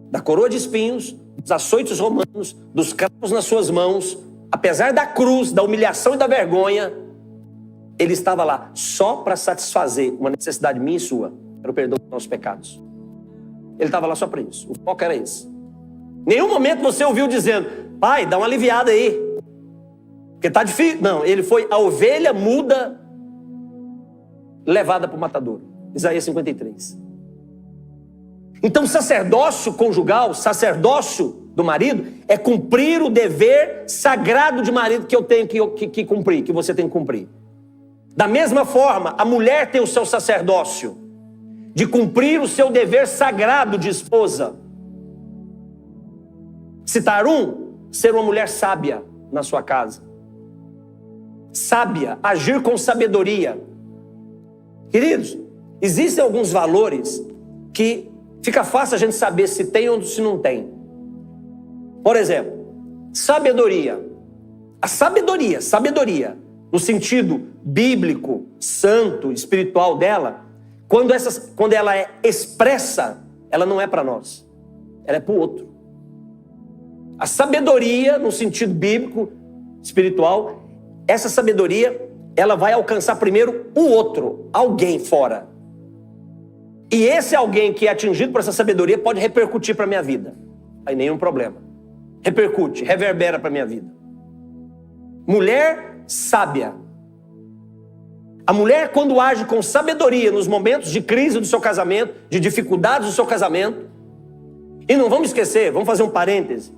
da coroa de espinhos, dos açoites romanos, dos cravos nas suas mãos, apesar da cruz, da humilhação e da vergonha, ele estava lá só para satisfazer uma necessidade minha e sua, para o perdão dos nossos pecados. Ele estava lá só para isso, o foco era esse. Nenhum momento você ouviu dizendo, pai, dá uma aliviada aí, porque está difícil. Não, ele foi a ovelha muda levada para o matadouro. Isaías 53. Então, sacerdócio conjugal, sacerdócio do marido, é cumprir o dever sagrado de marido que eu tenho que cumprir, que você tem que cumprir. Da mesma forma, a mulher tem o seu sacerdócio de cumprir o seu dever sagrado de esposa. Citar ser uma mulher sábia na sua casa. Sábia, agir com sabedoria. Queridos, existem alguns valores que fica fácil a gente saber se tem ou se não tem. Por exemplo, sabedoria. A sabedoria, no sentido bíblico, santo, espiritual dela, quando ela é expressa, ela não é para nós, ela é para o outro. A sabedoria, no sentido bíblico, espiritual, essa sabedoria, ela vai alcançar primeiro o outro, alguém fora. E esse alguém que é atingido por essa sabedoria pode repercutir para a minha vida. Aí nenhum problema. Repercute, reverbera para a minha vida. Mulher sábia. A mulher, quando age com sabedoria nos momentos de crise do seu casamento, de dificuldades do seu casamento, e não vamos esquecer, vamos fazer um parêntese,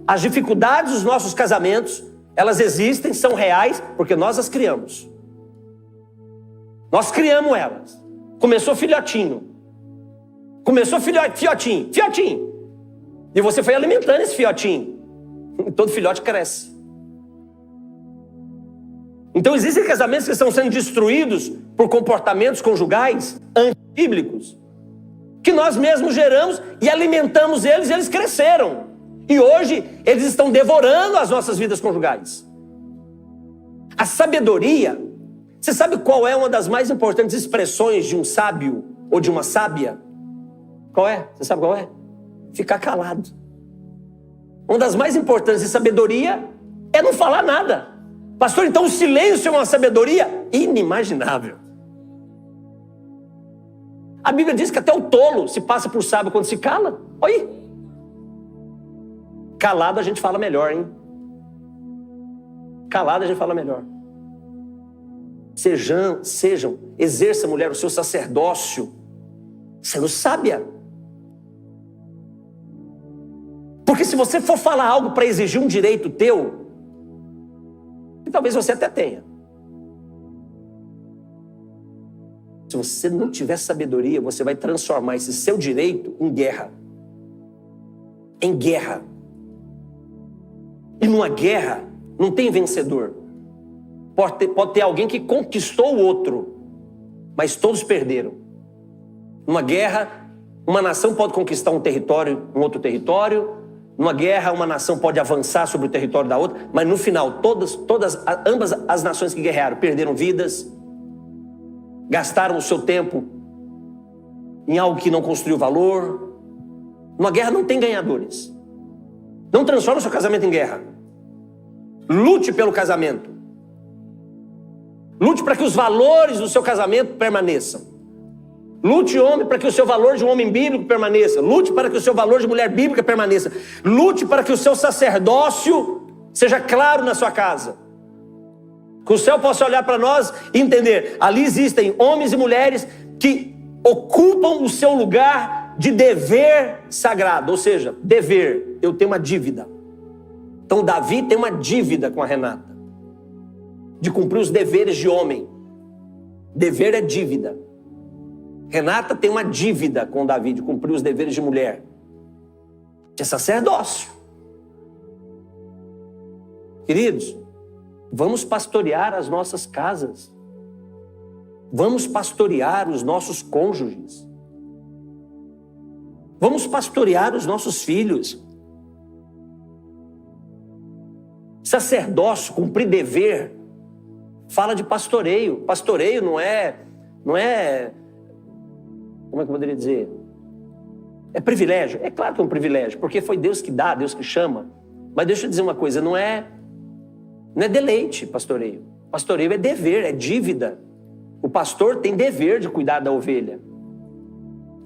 as dificuldades dos nossos casamentos, elas existem, são reais, porque nós as criamos. Nós criamos elas. Começou filhotinho. Começou fiotinho. E você foi alimentando esse fiotinho. E todo filhote cresce. Então existem casamentos que estão sendo destruídos por comportamentos conjugais antibíblicos, que nós mesmos geramos e alimentamos eles, e eles cresceram. E hoje eles estão devorando as nossas vidas conjugais. A sabedoria, você sabe qual é uma das mais importantes expressões de um sábio ou de uma sábia? Qual é? Você sabe qual é? Ficar calado. Uma das mais importantes de sabedoria é não falar nada. Pastor, então o silêncio é uma sabedoria inimaginável. A Bíblia diz que até o tolo se passa por sábio quando se cala. Olha aí. Calado a gente fala melhor, hein? Calado a gente fala melhor. Exerça, mulher, o seu sacerdócio, sendo sábia. Porque se você for falar algo para exigir um direito teu, e talvez você até tenha. Se você não tiver sabedoria, você vai transformar esse seu direito em guerra. Em guerra. E numa guerra não tem vencedor. Pode ter alguém que conquistou o outro, mas todos perderam. Numa guerra, uma nação pode conquistar um outro território. Numa guerra, uma nação pode avançar sobre o território da outra, mas no final, ambas as nações que guerrearam perderam vidas, gastaram o seu tempo em algo que não construiu valor. Numa guerra não tem ganhadores. Não transforme o seu casamento em guerra. Lute pelo casamento. Lute para que os valores do seu casamento permaneçam. Lute, homem, para que o seu valor de um homem bíblico permaneça. Lute para que o seu valor de mulher bíblica permaneça. Lute para que o seu sacerdócio seja claro na sua casa. Que o céu possa olhar para nós e entender. Ali existem homens e mulheres que ocupam o seu lugar de dever sagrado. Ou seja, dever. Eu tenho uma dívida. Então Davi tem uma dívida com a Renata. De cumprir os deveres de homem. Dever é dívida. Renata tem uma dívida com Davi de cumprir os deveres de mulher. É sacerdócio. Queridos, vamos pastorear as nossas casas. Vamos pastorear os nossos cônjuges. Vamos pastorear os nossos filhos. Sacerdócio, cumprir dever, fala de pastoreio. Pastoreio não é, como é que eu poderia dizer? É privilégio. É claro que é um privilégio, porque foi Deus que dá, Deus que chama. Mas deixa eu dizer uma coisa, não é deleite pastoreio. Pastoreio é dever, é dívida. O pastor tem dever de cuidar da ovelha,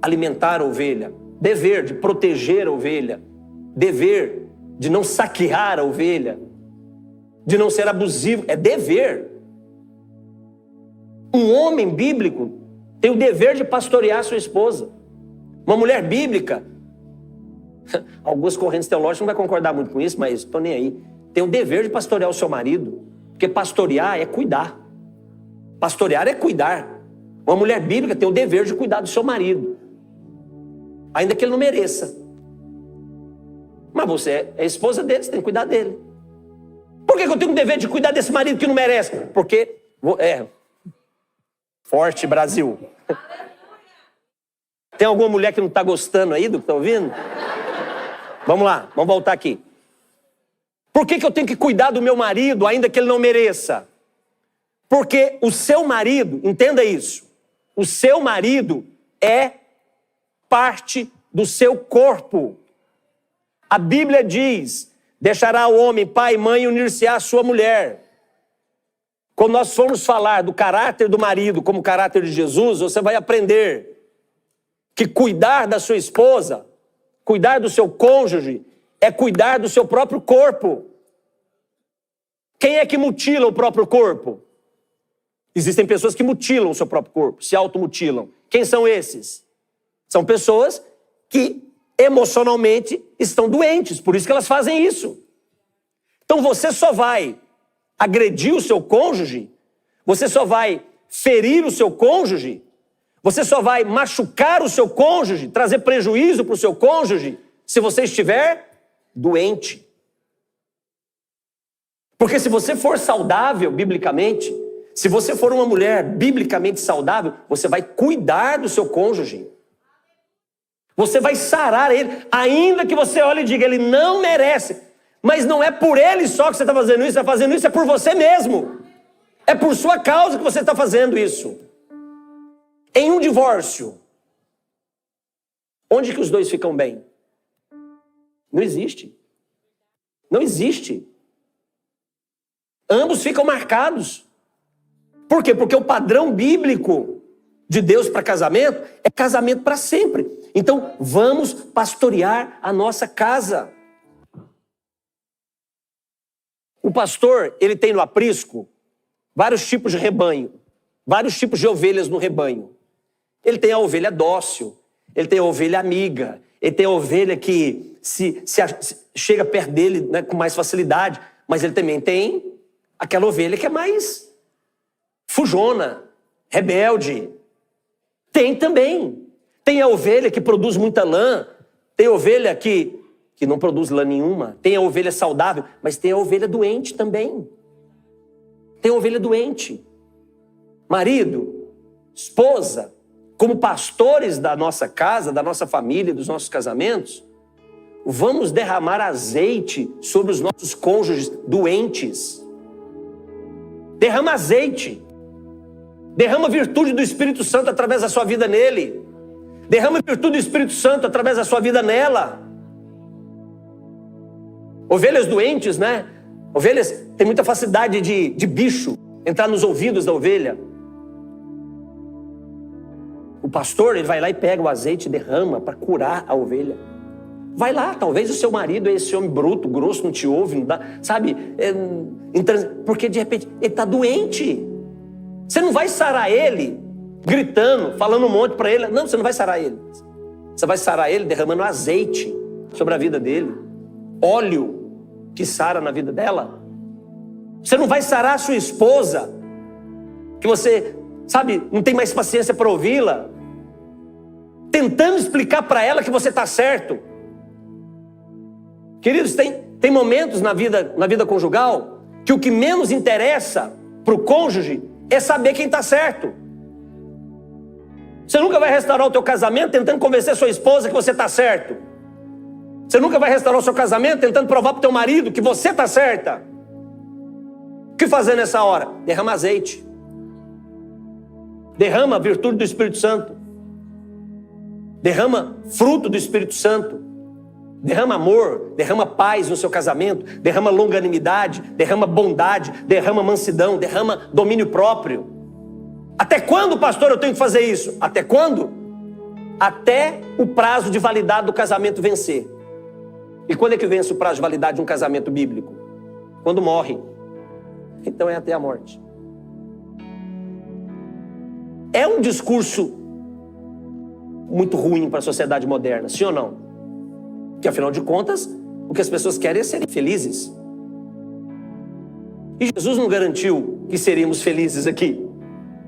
alimentar a ovelha, dever de proteger a ovelha, dever de não saquear a ovelha, de não ser abusivo, é dever. Um homem bíblico tem o dever de pastorear a sua esposa. Uma mulher bíblica, algumas correntes teológicas não vão concordar muito com isso, mas estou nem aí. Tem o dever de pastorear o seu marido, porque pastorear é cuidar. Pastorear é cuidar. Uma mulher bíblica tem o dever de cuidar do seu marido, ainda que ele não mereça. Mas você é a esposa dele, você tem que cuidar dele. Por que eu tenho o dever de cuidar desse marido que não merece? Porque, forte Brasil. Tem alguma mulher que não está gostando aí do que está ouvindo? Vamos lá, vamos voltar aqui. Por que eu tenho que cuidar do meu marido, ainda que ele não mereça? Porque o seu marido, entenda isso, o seu marido é parte do seu corpo. A Bíblia diz, deixará o homem pai e mãe e unir-se-á à sua mulher. Quando nós formos falar do caráter do marido como o caráter de Jesus, você vai aprender que cuidar da sua esposa, cuidar do seu cônjuge, é cuidar do seu próprio corpo. Quem é que mutila o próprio corpo? Existem pessoas que mutilam o seu próprio corpo, se automutilam. Quem são esses? São pessoas que emocionalmente estão doentes, por isso que elas fazem isso. Então você só vai agredir o seu cônjuge, você só vai ferir o seu cônjuge, você só vai machucar o seu cônjuge, trazer prejuízo para o seu cônjuge, se você estiver doente. Porque se você for saudável, biblicamente, se você for uma mulher biblicamente saudável, você vai cuidar do seu cônjuge. Você vai sarar ele, ainda que você olhe e diga, ele não merece. Mas não é por ele só que você está fazendo isso, é por você mesmo. É por sua causa que você está fazendo isso. Em um divórcio, onde que os dois ficam bem? Não existe. Não existe. Ambos ficam marcados. Por quê? Porque o padrão bíblico de Deus para casamento é casamento para sempre. Então, vamos pastorear a nossa casa. O pastor, ele tem no aprisco vários tipos de rebanho, vários tipos de ovelhas no rebanho. Ele tem a ovelha dócil, ele tem a ovelha amiga, ele tem a ovelha que se chega perto dele, né, com mais facilidade, mas ele também tem aquela ovelha que é mais fujona, rebelde. Tem também. Tem a ovelha que produz muita lã, tem a ovelha que não produz lã nenhuma, tem a ovelha saudável, mas tem a ovelha doente também. Tem a ovelha doente. Marido, esposa, como pastores da nossa casa, da nossa família, dos nossos casamentos, vamos derramar azeite sobre os nossos cônjuges doentes. Derrama azeite. Derrama virtude do Espírito Santo através da sua vida nele. Derrama virtude do Espírito Santo através da sua vida nela. Ovelhas doentes, né? Ovelhas têm muita facilidade de bicho entrar nos ouvidos da ovelha. O pastor, ele vai lá e pega o azeite e derrama para curar a ovelha. Vai lá, talvez o seu marido é esse homem bruto, grosso, não te ouve, não dá, sabe? Porque de repente ele está doente. Você não vai sarar ele gritando, falando um monte para ele. Não, você não vai sarar ele. Você vai sarar ele derramando azeite sobre a vida dele. Óleo que sara na vida dela. Você não vai sarar a sua esposa, que você, sabe, não tem mais paciência para ouvi-la, tentando explicar para ela que você está certo. Queridos, tem momentos na vida conjugal que o que menos interessa para o cônjuge é saber quem está certo. Você nunca vai restaurar o teu casamento tentando convencer sua esposa que você está certo. Você nunca vai restaurar o seu casamento tentando provar para o teu marido que você está certa. O que fazer nessa hora? Derrama azeite. Derrama a virtude do Espírito Santo. Derrama fruto do Espírito Santo. Derrama amor, derrama paz no seu casamento, derrama longanimidade, derrama bondade, derrama mansidão, derrama domínio próprio. Até quando, pastor, eu tenho que fazer isso? Até quando? Até o prazo de validade do casamento vencer. E quando é que vence o prazo de validade de um casamento bíblico? Quando morre. Então é até a morte. é um discurso muito ruim para a sociedade moderna, sim ou não? Porque afinal de contas, o que as pessoas querem é serem felizes. E Jesus não garantiu que seríamos felizes aqui.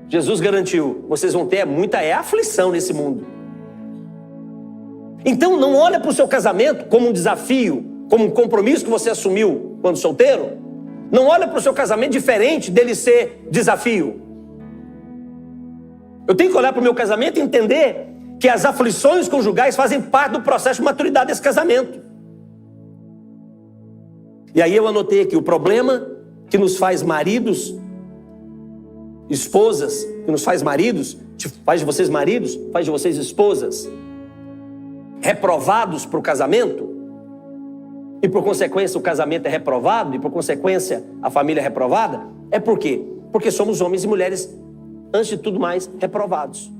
Jesus garantiu, vocês vão ter muita aflição nesse mundo. Então não olha para o seu casamento como um desafio, como um compromisso que você assumiu quando solteiro. Não olha para o seu casamento diferente dele ser desafio. Eu tenho que olhar para o meu casamento e entender que as aflições conjugais fazem parte do processo de maturidade desse casamento. E aí eu anotei aqui, o problema que nos faz maridos, esposas, que nos faz maridos, faz de vocês maridos, faz de vocês esposas, reprovados para o casamento, e por consequência o casamento é reprovado, e por consequência a família é reprovada, é por quê? Porque somos homens e mulheres, antes de tudo mais, reprovados.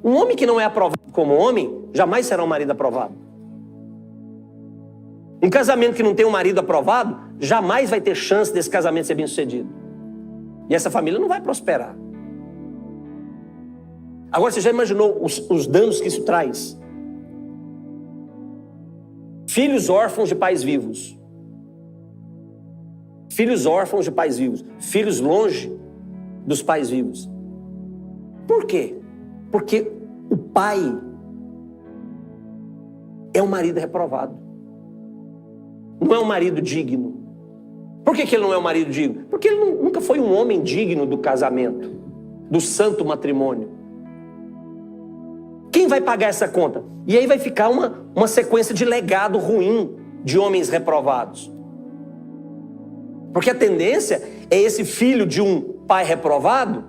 Um homem que não é aprovado como homem, jamais será um marido aprovado. Um casamento que não tem um marido aprovado, jamais vai ter chance desse casamento ser bem sucedido. E essa família não vai prosperar. Agora, você já imaginou os danos que isso traz? Filhos órfãos de pais vivos. Filhos órfãos de pais vivos. Filhos longe dos pais vivos. Por quê? Porque o pai é um marido reprovado. Não é um marido digno. Por que ele não é um marido digno? Porque ele nunca foi um homem digno do casamento, do santo matrimônio. Quem vai pagar essa conta? E aí vai ficar uma sequência de legado ruim de homens reprovados. Porque a tendência é esse filho de um pai reprovado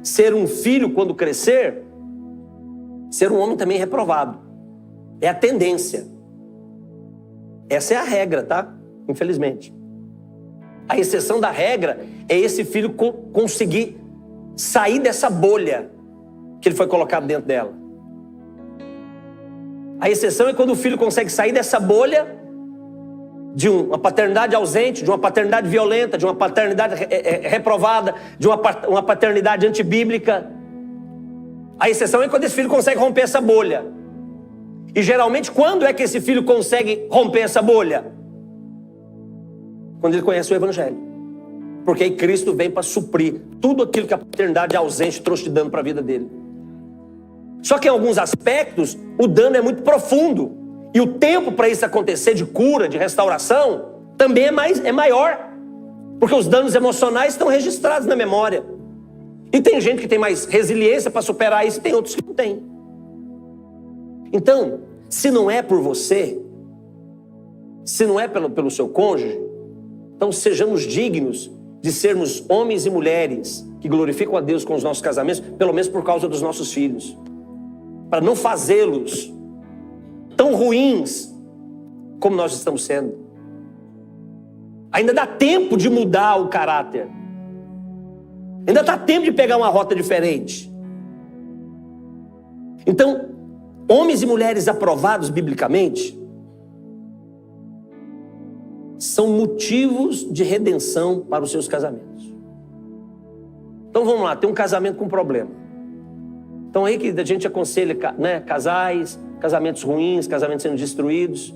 ser um filho, quando crescer, ser um homem também reprovado. É a tendência. Essa é a regra, tá? Infelizmente. A exceção da regra é esse filho conseguir sair dessa bolha que ele foi colocado dentro dela. A exceção é quando o filho consegue sair dessa bolha de uma paternidade ausente, de uma paternidade violenta, de uma paternidade reprovada, de uma paternidade antibíblica. A exceção é quando esse filho consegue romper essa bolha. E geralmente, quando é que esse filho consegue romper essa bolha? Quando ele conhece o Evangelho. Porque aí Cristo vem para suprir tudo aquilo que a paternidade ausente trouxe de dano para a vida dele. Só que em alguns aspectos, o dano é muito profundo. E o tempo para isso acontecer, de cura, de restauração, também é maior. Porque os danos emocionais estão registrados na memória. E tem gente que tem mais resiliência para superar isso, e tem outros que não têm. Então, se não é por você, se não é pelo seu cônjuge, então sejamos dignos de sermos homens e mulheres que glorificam a Deus com os nossos casamentos, pelo menos por causa dos nossos filhos. Para não fazê-los tão ruins como nós estamos sendo. Ainda dá tempo de mudar o caráter. Ainda dá tempo de pegar uma rota diferente. Então, homens e mulheres aprovados biblicamente são motivos de redenção para os seus casamentos. Então vamos lá, tem um casamento com problema. Então aí que a gente aconselha, né, casamentos ruins, casamentos sendo destruídos.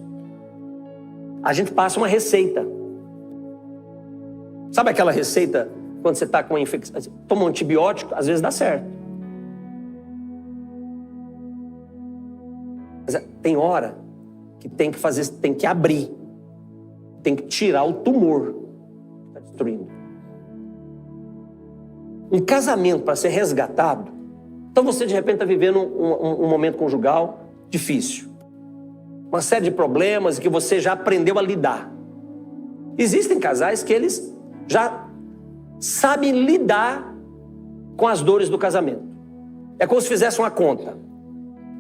A gente passa uma receita. Sabe aquela receita quando você está com uma infecção? Toma um antibiótico, às vezes dá certo. Mas tem hora que tem que abrir. Tem que tirar o tumor que está destruindo. Um casamento para ser resgatado. Então você de repente está vivendo um momento conjugal difícil. Uma série de problemas que você já aprendeu a lidar. Existem casais que eles já sabem lidar com as dores do casamento. É como se fizesse uma conta.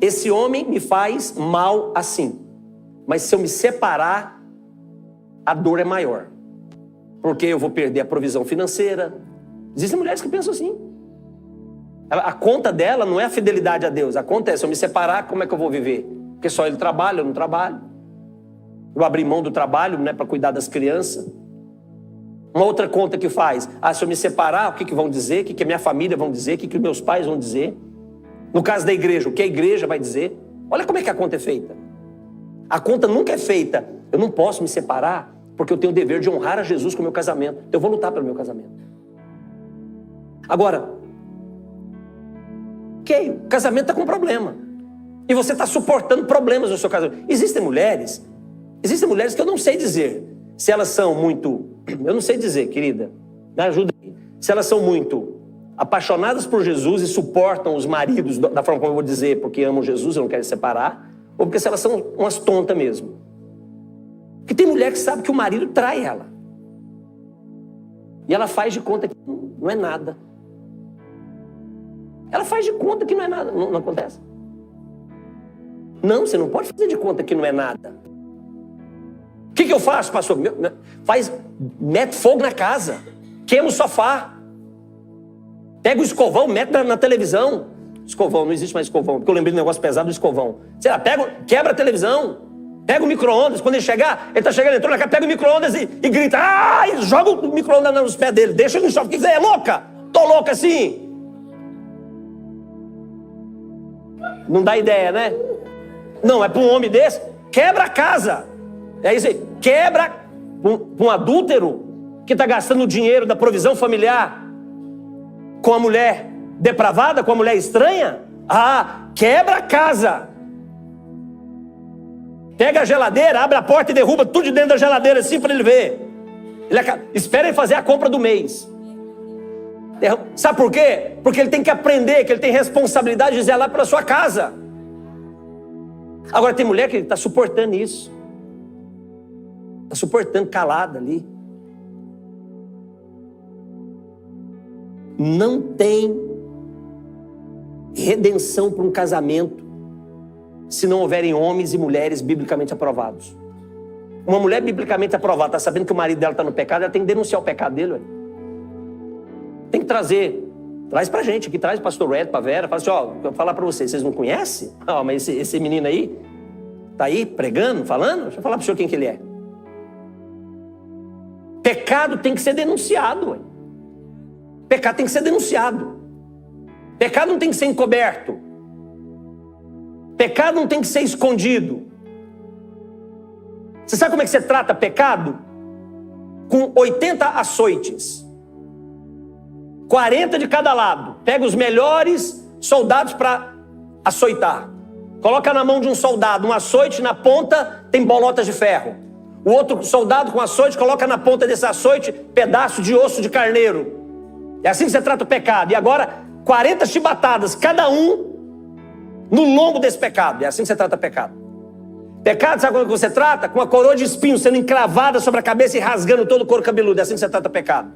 Esse homem me faz mal assim. Mas se eu me separar, a dor é maior. Porque eu vou perder a provisão financeira. Existem mulheres que pensam assim. A conta dela não é a fidelidade a Deus. A conta é, se eu me separar, como é que eu vou viver? Porque só ele trabalha, eu não trabalho. Eu abri mão do trabalho, né, para cuidar das crianças. Uma outra conta que faz: se eu me separar, o que vão dizer? O que a minha família vão dizer? O que meus pais vão dizer? No caso da igreja, o que a igreja vai dizer? Olha como é que a conta é feita. A conta nunca é feita: eu não posso me separar porque eu tenho o dever de honrar a Jesus com o meu casamento. Eu vou lutar pelo meu casamento. Agora, o casamento está com problema. E você está suportando problemas no seu casamento. Existem mulheres que eu não sei dizer se elas são muito... Eu não sei dizer, querida. Me ajuda aí. Se elas são muito apaixonadas por Jesus e suportam os maridos da forma como eu vou dizer, porque amam Jesus e não querem separar, ou porque se elas são umas tontas mesmo. Porque tem mulher que sabe que o marido trai ela. E ela faz de conta que não é nada. Ela faz de conta que não é nada. Não acontece. Não, você não pode fazer de conta que não é nada. O que eu faço, pastor? Mete fogo na casa. Queima o sofá. Pega o escovão, mete na televisão. Escovão, não existe mais escovão, porque eu lembrei do negócio pesado do escovão. Sei lá, quebra a televisão. Pega o micro-ondas. Quando ele chegar, ele tá chegando, entrou na casa, pega o micro-ondas e grita. E joga o micro-ondas nos pés dele. Deixa ele no chão. O que você é louca? Tô louca assim. Não dá ideia, né? Não, é para um homem desse. Quebra a casa. É isso aí. Quebra um adúltero que está gastando o dinheiro da provisão familiar com a mulher depravada, com a mulher estranha. Quebra a casa. Pega a geladeira, abre a porta e derruba tudo de dentro da geladeira assim para ele ver. Espera ele fazer a compra do mês. Sabe por quê? Porque ele tem que aprender que ele tem responsabilidade de zelar pela sua casa. Agora tem mulher que está suportando isso. Está suportando calada ali. Não tem redenção para um casamento se não houverem homens e mulheres biblicamente aprovados. Uma mulher biblicamente aprovada está sabendo que o marido dela está no pecado, ela tem que denunciar o pecado dele. Tem que traz pra gente aqui, traz o pastor Ed, pra Vera, fala assim, vou falar pra vocês não conhecem? Mas esse menino aí, tá aí pregando, falando? Deixa eu falar pro senhor quem que ele é. Pecado tem que ser denunciado. Pecado tem que ser denunciado. Pecado não tem que ser encoberto. Pecado não tem que ser escondido. Você sabe como é que você trata pecado? Com 80 açoites. 40 de cada lado. Pega os melhores soldados para açoitar. Coloca na mão de um soldado um açoite, na ponta tem bolotas de ferro. O outro soldado com açoite coloca na ponta desse açoite pedaço de osso de carneiro. É assim que você trata o pecado. E agora 40 chibatadas, cada um no lombo desse pecado. É assim que você trata o pecado. Pecado, sabe como você trata? Com uma coroa de espinhos sendo encravada sobre a cabeça e rasgando todo o couro cabeludo. É assim que você trata o pecado.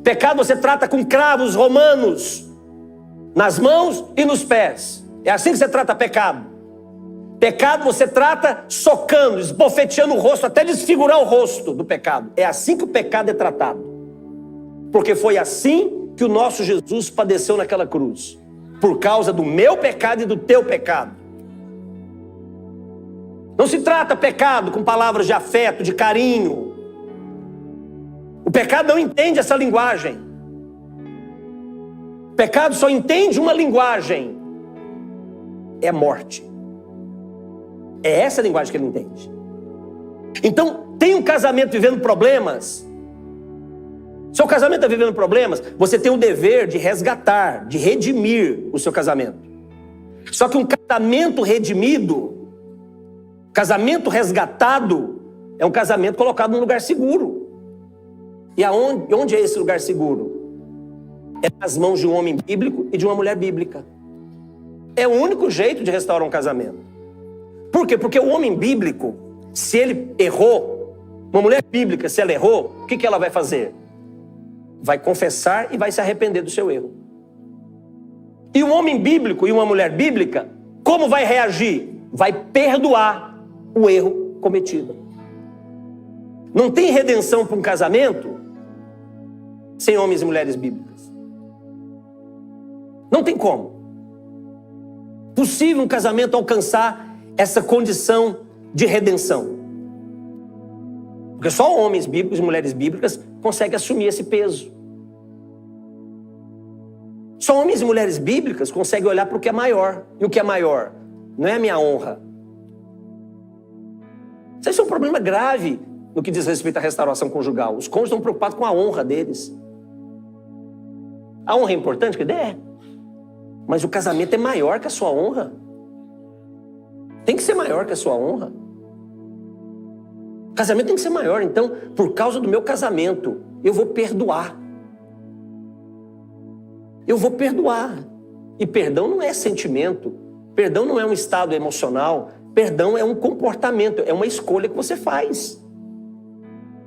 Pecado você trata com cravos romanos nas mãos e nos pés. É assim que você trata pecado. Pecado você trata socando, esbofeteando o rosto, até desfigurar o rosto do pecado. É assim que o pecado é tratado. Porque foi assim que o nosso Jesus padeceu naquela cruz. Por causa do meu pecado e do teu pecado. Não se trata pecado com palavras de afeto, de carinho. O pecado não entende essa linguagem. O pecado só entende uma linguagem. É morte. É essa a linguagem que ele entende. Então, tem um casamento vivendo problemas. Seu casamento está vivendo problemas, você tem o dever de resgatar, de redimir o seu casamento. Só que um casamento redimido, casamento resgatado, é um casamento colocado num lugar seguro. E onde é esse lugar seguro? É nas mãos de um homem bíblico e de uma mulher bíblica. É o único jeito de restaurar um casamento. Por quê? Porque o homem bíblico, se ele errou, uma mulher bíblica, se ela errou, o que ela vai fazer? Vai confessar e vai se arrepender do seu erro. E um homem bíblico e uma mulher bíblica, como vai reagir? Vai perdoar o erro cometido. Não tem redenção para um casamento sem homens e mulheres bíblicas. Não tem como. Possível um casamento alcançar essa condição de redenção. Porque só homens bíblicos e mulheres bíblicas conseguem assumir esse peso. Só homens e mulheres bíblicas conseguem olhar para o que é maior. E o que é maior? Não é a minha honra. Isso é um problema grave no que diz respeito à restauração conjugal. Os cônjuges estão preocupados com a honra deles. A honra é importante? Que é. Mas o casamento é maior que a sua honra. Tem que ser maior que a sua honra. O casamento tem que ser maior. Então, por causa do meu casamento, eu vou perdoar. Eu vou perdoar. E perdão não é sentimento. Perdão não é um estado emocional. Perdão é um comportamento. É uma escolha que você faz.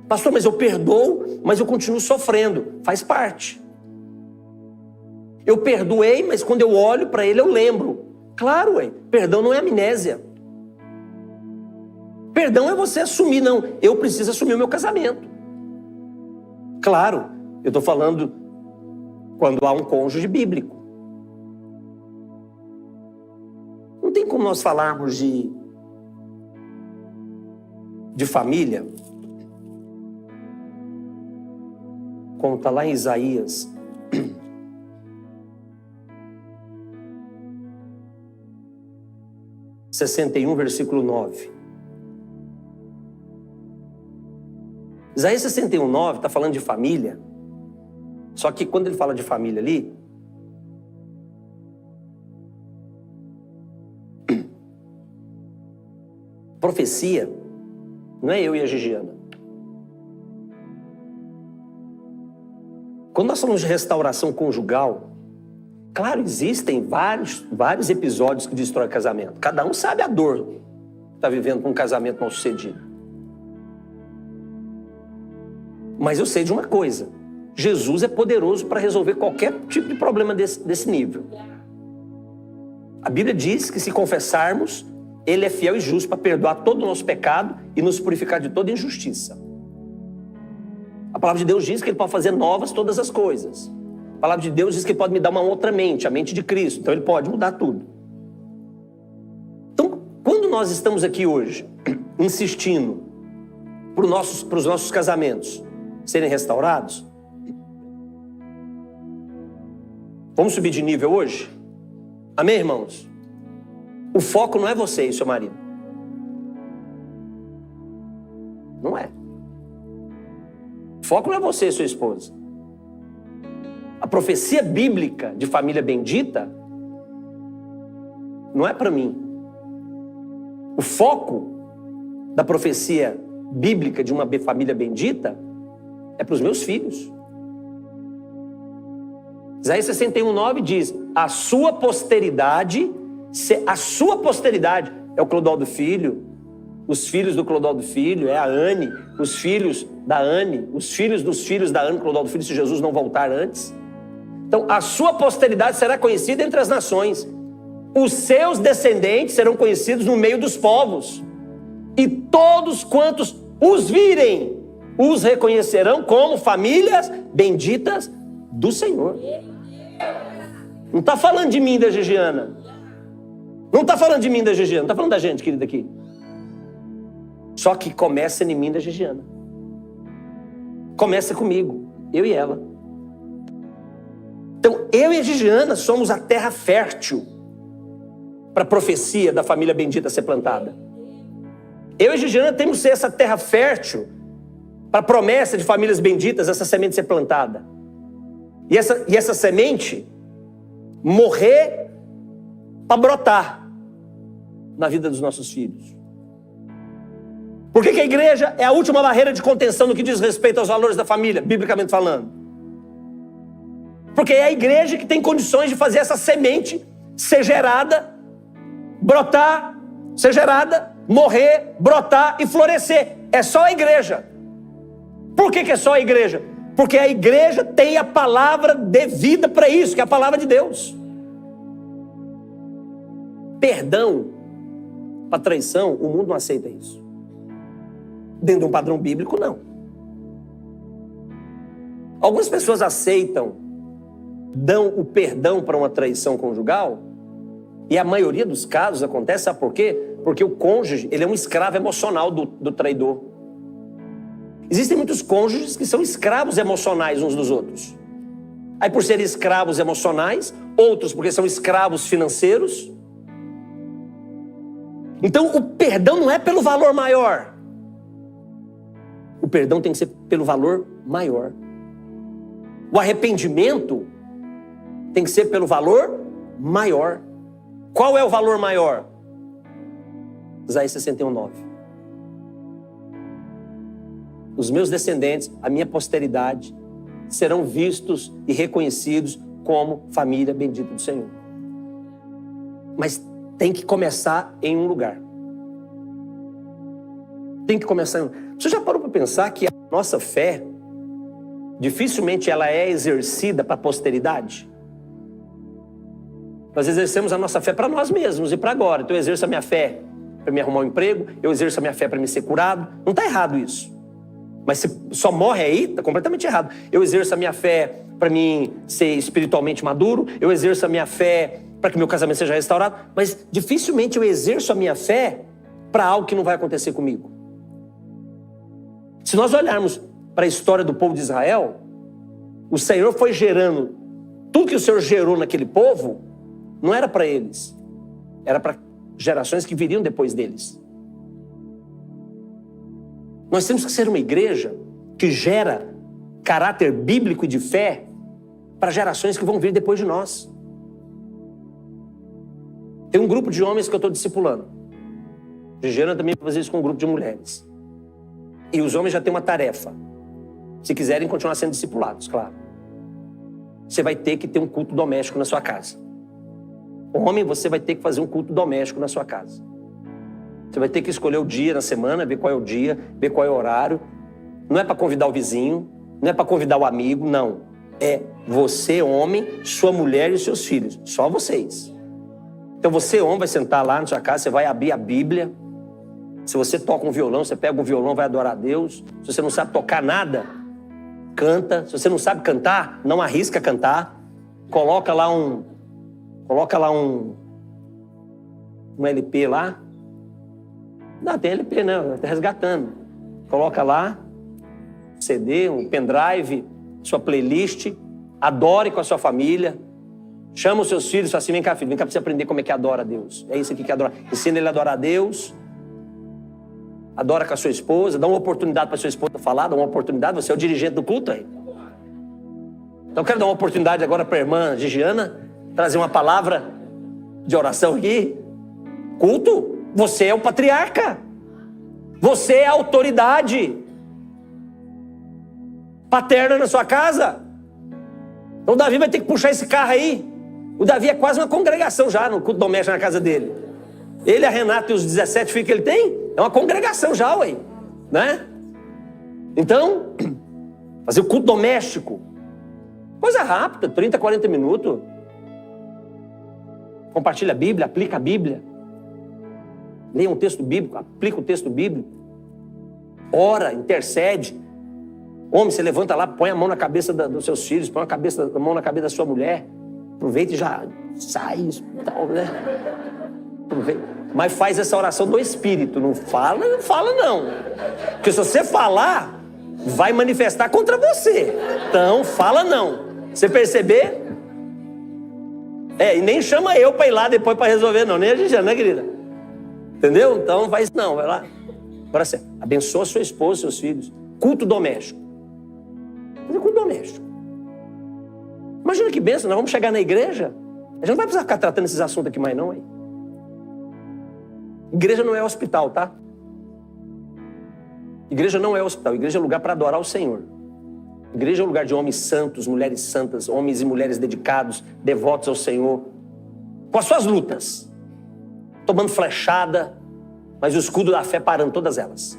Pastor, mas eu perdoo, mas eu continuo sofrendo. Faz parte. Eu perdoei, mas quando eu olho para ele eu lembro. Claro, perdão não é amnésia. Perdão é você assumir, não, eu preciso assumir o meu casamento. Claro, eu estou falando quando há um cônjuge bíblico. Não tem como nós falarmos de família, como está lá em Isaías 61, versículo 9. Isaías 61, 9 está falando de família. Só que quando ele fala de família ali, profecia não é eu e a Gigiana. Quando nós falamos de restauração conjugal, claro, existem vários episódios que destroem casamento. Cada um sabe a dor que está vivendo com um casamento mal sucedido. Mas eu sei de uma coisa. Jesus é poderoso para resolver qualquer tipo de problema desse nível. A Bíblia diz que se confessarmos, Ele é fiel e justo para perdoar todo o nosso pecado e nos purificar de toda injustiça. A palavra de Deus diz que Ele pode fazer novas todas as coisas. A palavra de Deus diz que Ele pode me dar uma outra mente, a mente de Cristo. Então Ele pode mudar tudo. Então, quando nós estamos aqui hoje, insistindo para os nossos casamentos serem restaurados, vamos subir de nível hoje? Amém, irmãos? O foco não é você e seu marido. Não é. O foco não é você e sua esposa. A profecia bíblica de família bendita não é para mim. O foco da profecia bíblica de uma família bendita é para os meus filhos. Isaías 61, 9 diz: a sua posteridade é o Clodoaldo Filho, os filhos do Clodoaldo Filho, é a Anne, os filhos da Anne, os filhos dos filhos da Anne, Clodoaldo Filho, se Jesus não voltar antes. Então, a sua posteridade será conhecida entre as nações. Os seus descendentes serão conhecidos no meio dos povos. E todos quantos os virem, os reconhecerão como famílias benditas do Senhor. Não está falando de mim e da Gigiana. Não está falando de mim e da Gigiana. Está falando da gente, querida, aqui. Só que começa em mim e da Gigiana. Começa comigo, eu e ela. Então, eu e a Gigiana somos a terra fértil para a profecia da família bendita ser plantada. Eu e a Gigiana temos que ser essa terra fértil para a promessa de famílias benditas, essa semente ser plantada. E essa semente morrer para brotar na vida dos nossos filhos. Por que a igreja é a última barreira de contenção no que diz respeito aos valores da família, biblicamente falando? Porque é a igreja que tem condições de fazer essa semente ser gerada, brotar, ser gerada, morrer, brotar e florescer. É só a igreja. Por que é só a igreja? Porque a igreja tem a palavra devida para isso, que é a palavra de Deus. Perdão para traição, o mundo não aceita isso. Dentro de um padrão bíblico, não. Algumas pessoas aceitam, dão o perdão para uma traição conjugal, e a maioria dos casos acontece, sabe por quê? Porque o cônjuge, ele é um escravo emocional do traidor. Existem muitos cônjuges que são escravos emocionais uns dos outros. Aí por serem escravos emocionais, outros porque são escravos financeiros. Então o perdão não é pelo valor maior. O perdão tem que ser pelo valor maior. O arrependimento tem que ser pelo valor maior. Qual é o valor maior? Isaías 61:9. Os meus descendentes, a minha posteridade, serão vistos e reconhecidos como família bendita do Senhor. Mas tem que começar em um lugar. Tem que começar em um... Você já parou para pensar que a nossa fé, dificilmente ela é exercida para a posteridade? Nós exercemos a nossa fé para nós mesmos e para agora. Então eu exerço a minha fé para me arrumar um emprego, eu exerço a minha fé para me ser curado. Não está errado isso. Mas se só morre aí, está completamente errado. Eu exerço a minha fé para mim ser espiritualmente maduro, eu exerço a minha fé para que meu casamento seja restaurado, mas dificilmente eu exerço a minha fé para algo que não vai acontecer comigo. Se nós olharmos para a história do povo de Israel, o Senhor foi gerando, tudo que o Senhor gerou naquele povo, não era para eles, era para gerações que viriam depois deles. Nós temos que ser uma igreja que gera caráter bíblico e de fé para gerações que vão vir depois de nós. Tem um grupo de homens que eu estou discipulando. Gigiana também vai fazer isso com um grupo de mulheres. E os homens já têm uma tarefa. Se quiserem continuar sendo discipulados, claro. Você vai ter que ter um culto doméstico na sua casa. Homem, você vai ter que fazer um culto doméstico na sua casa. Você vai ter que escolher o dia na semana, ver qual é o dia, ver qual é o horário. Não é para convidar o vizinho, não é para convidar o amigo, não. É você, homem, sua mulher e seus filhos. Só vocês. Então você, homem, vai sentar lá na sua casa, você vai abrir a Bíblia. Se você toca um violão, você pega um violão, vai adorar a Deus. Se você não sabe tocar nada, canta. Se você não sabe cantar, não arrisca cantar. Coloca lá um LP lá. Não, tem LP não, tá resgatando. Coloca lá, CD, um pendrive, sua playlist, adore com a sua família. Chama os seus filhos e fala assim, vem cá filho, vem cá pra você aprender como é que adora a Deus. É isso aqui que adora. Ensina ele a adorar a Deus. Adora com a sua esposa, dá uma oportunidade para sua esposa falar, dá uma oportunidade, você é o dirigente do culto aí. Então eu quero dar uma oportunidade agora para a irmã Gigiana trazer uma palavra de oração aqui. Culto, você é o patriarca. Você é a autoridade paterna na sua casa. Então o Davi vai ter que puxar esse carro aí. O Davi é quase uma congregação já no culto doméstico na casa dele. Ele, a Renata e os 17 filhos que ele tem, é uma congregação já, ué, né? Então, fazer o culto doméstico, coisa rápida, 30, 40 minutos. Compartilha a Bíblia, aplica a Bíblia. Leia um texto bíblico, aplica o texto bíblico. Ora, intercede. Homem, você levanta lá, põe a mão na cabeça dos seus filhos, põe a mão na cabeça da sua mulher. Aproveita e já sai isso e tal, né? Aproveita. Mas faz essa oração do Espírito. Não fala não. Porque se você falar, vai manifestar contra você. Então, fala não. Você perceber? E nem chama eu para ir lá depois para resolver, não. Nem a gente, né, querida? Entendeu? Então, faz não, vai lá. Agora, você abençoa sua esposa, seus filhos. Culto doméstico. Fazer culto doméstico. Imagina que bênção, nós vamos chegar na igreja, a gente não vai precisar ficar tratando esses assuntos aqui mais não, hein? Igreja não é hospital, tá? Igreja não é hospital, igreja é lugar para adorar o Senhor. Igreja é um lugar de homens santos, mulheres santas, homens e mulheres dedicados, devotos ao Senhor, com as suas lutas, tomando flechada, mas o escudo da fé parando todas elas.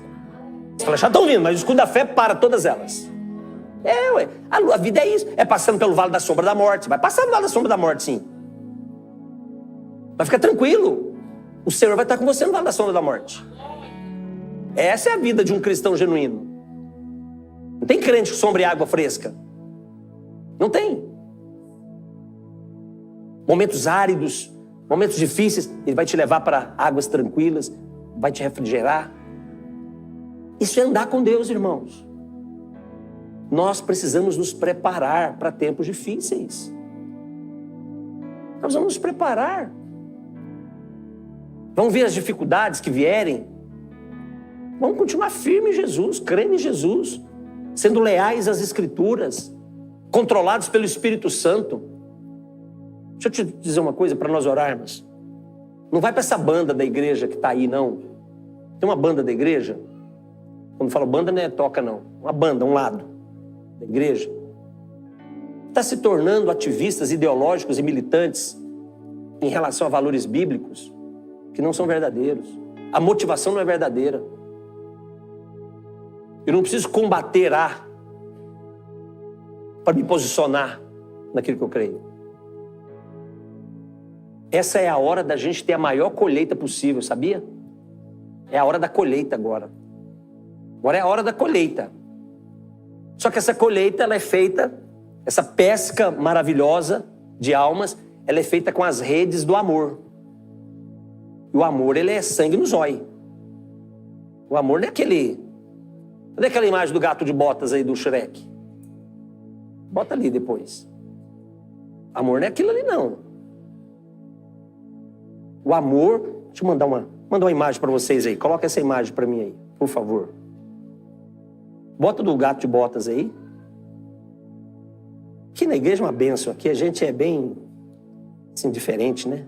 As flechadas estão vindo, mas o escudo da fé para todas elas. Ué, a vida é isso, é passando pelo vale da sombra da morte, vai passar no vale da sombra da morte, sim. Mas fica tranquilo, o Senhor vai estar com você no vale da sombra da morte. Essa é a vida de um cristão genuíno. Não tem crente com sombra e água fresca. Não tem. Momentos áridos, momentos difíceis, Ele vai te levar para águas tranquilas, vai te refrigerar. Isso é andar com Deus, irmãos. Nós precisamos nos preparar para tempos difíceis. Nós vamos nos preparar. Vão vir as dificuldades que vierem. Vamos continuar firmes em Jesus, crendo em Jesus, sendo leais às Escrituras, controlados pelo Espírito Santo. Deixa eu te dizer uma coisa para nós orarmos. Não vai para essa banda da igreja que está aí, não. Tem uma banda da igreja. Quando falo banda, não é toca, não. Uma banda, um lado da igreja. Está se tornando ativistas ideológicos e militantes em relação a valores bíblicos que não são verdadeiros. A motivação não é verdadeira. Eu não preciso combater para me posicionar naquilo que eu creio. Essa é a hora da gente ter a maior colheita possível, sabia? É a hora da colheita agora. Agora é a hora da colheita. Só que essa colheita, ela é feita, essa pesca maravilhosa de almas, ela é feita com as redes do amor. E o amor, ele é sangue no zóio. O amor não é aquele... Cadê aquela imagem do gato de botas aí do Shrek? Bota ali depois. Amor não é aquilo ali, não. O amor... Deixa eu mandar uma imagem para vocês aí. Coloca essa imagem para mim aí, por favor. Bota do gato de botas aí. Aqui na igreja é uma bênção. Aqui a gente é bem, assim, diferente, né?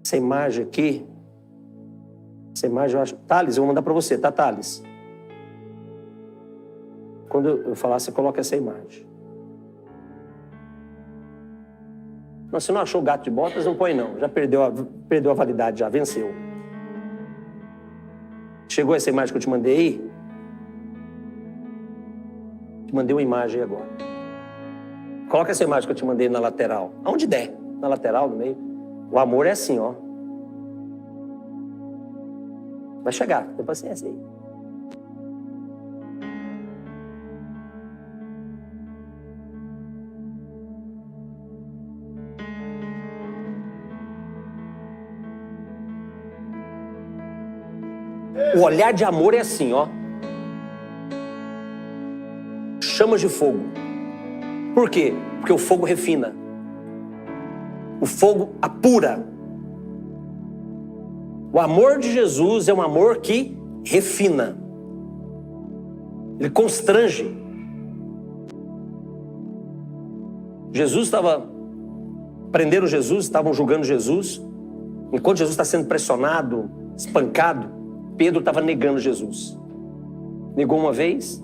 Essa imagem aqui... Essa imagem eu acho... Thales, eu vou mandar para você, tá, Thales? Quando eu falar, você coloca essa imagem. Não, se não achou gato de botas, não põe não. Já perdeu a validade, já venceu. Chegou essa imagem que eu te mandei aí? Te mandei uma imagem aí agora. Coloca essa imagem que eu te mandei na lateral. Aonde der. Na lateral, no meio. O amor é assim, ó. Vai chegar, tem paciência aí. O olhar de amor é assim, ó. Chamas de fogo. Por quê? Porque o fogo refina. O fogo apura. O amor de Jesus é um amor que refina. Ele constrange. Prenderam Jesus, estavam julgando Jesus. Enquanto Jesus está sendo pressionado, espancado, Pedro estava negando Jesus. Negou uma vez,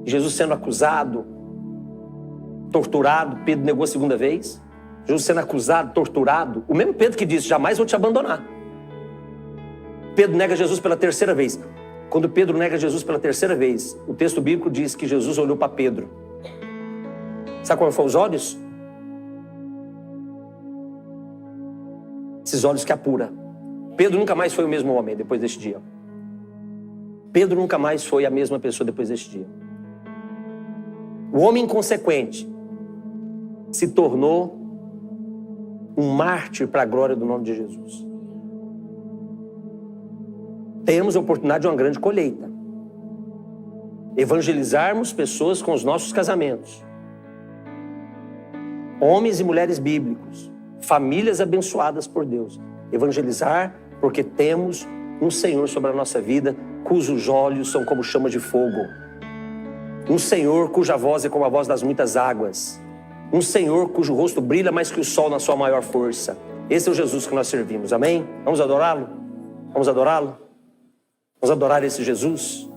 Jesus sendo acusado, torturado, Pedro negou a segunda vez. Jesus sendo acusado, torturado, o mesmo Pedro que disse, jamais vou te abandonar. Pedro nega Jesus pela terceira vez. Quando Pedro nega Jesus pela terceira vez, o texto bíblico diz que Jesus olhou para Pedro. Sabe qual foram os olhos? Esses olhos que apura. Pedro nunca mais foi o mesmo homem depois deste dia. Pedro nunca mais foi a mesma pessoa depois deste dia. O homem inconsequente se tornou um mártir para a glória do nome de Jesus. Temos a oportunidade de uma grande colheita. Evangelizarmos pessoas com os nossos casamentos. Homens e mulheres bíblicos. Famílias abençoadas por Deus. Evangelizar porque temos um Senhor sobre a nossa vida, cujos olhos são como chamas de fogo. Um Senhor cuja voz é como a voz das muitas águas. Um Senhor cujo rosto brilha mais que o sol na sua maior força. Esse é o Jesus que nós servimos. Amém? Vamos adorá-lo? Vamos adorá-lo? Vamos adorar esse Jesus?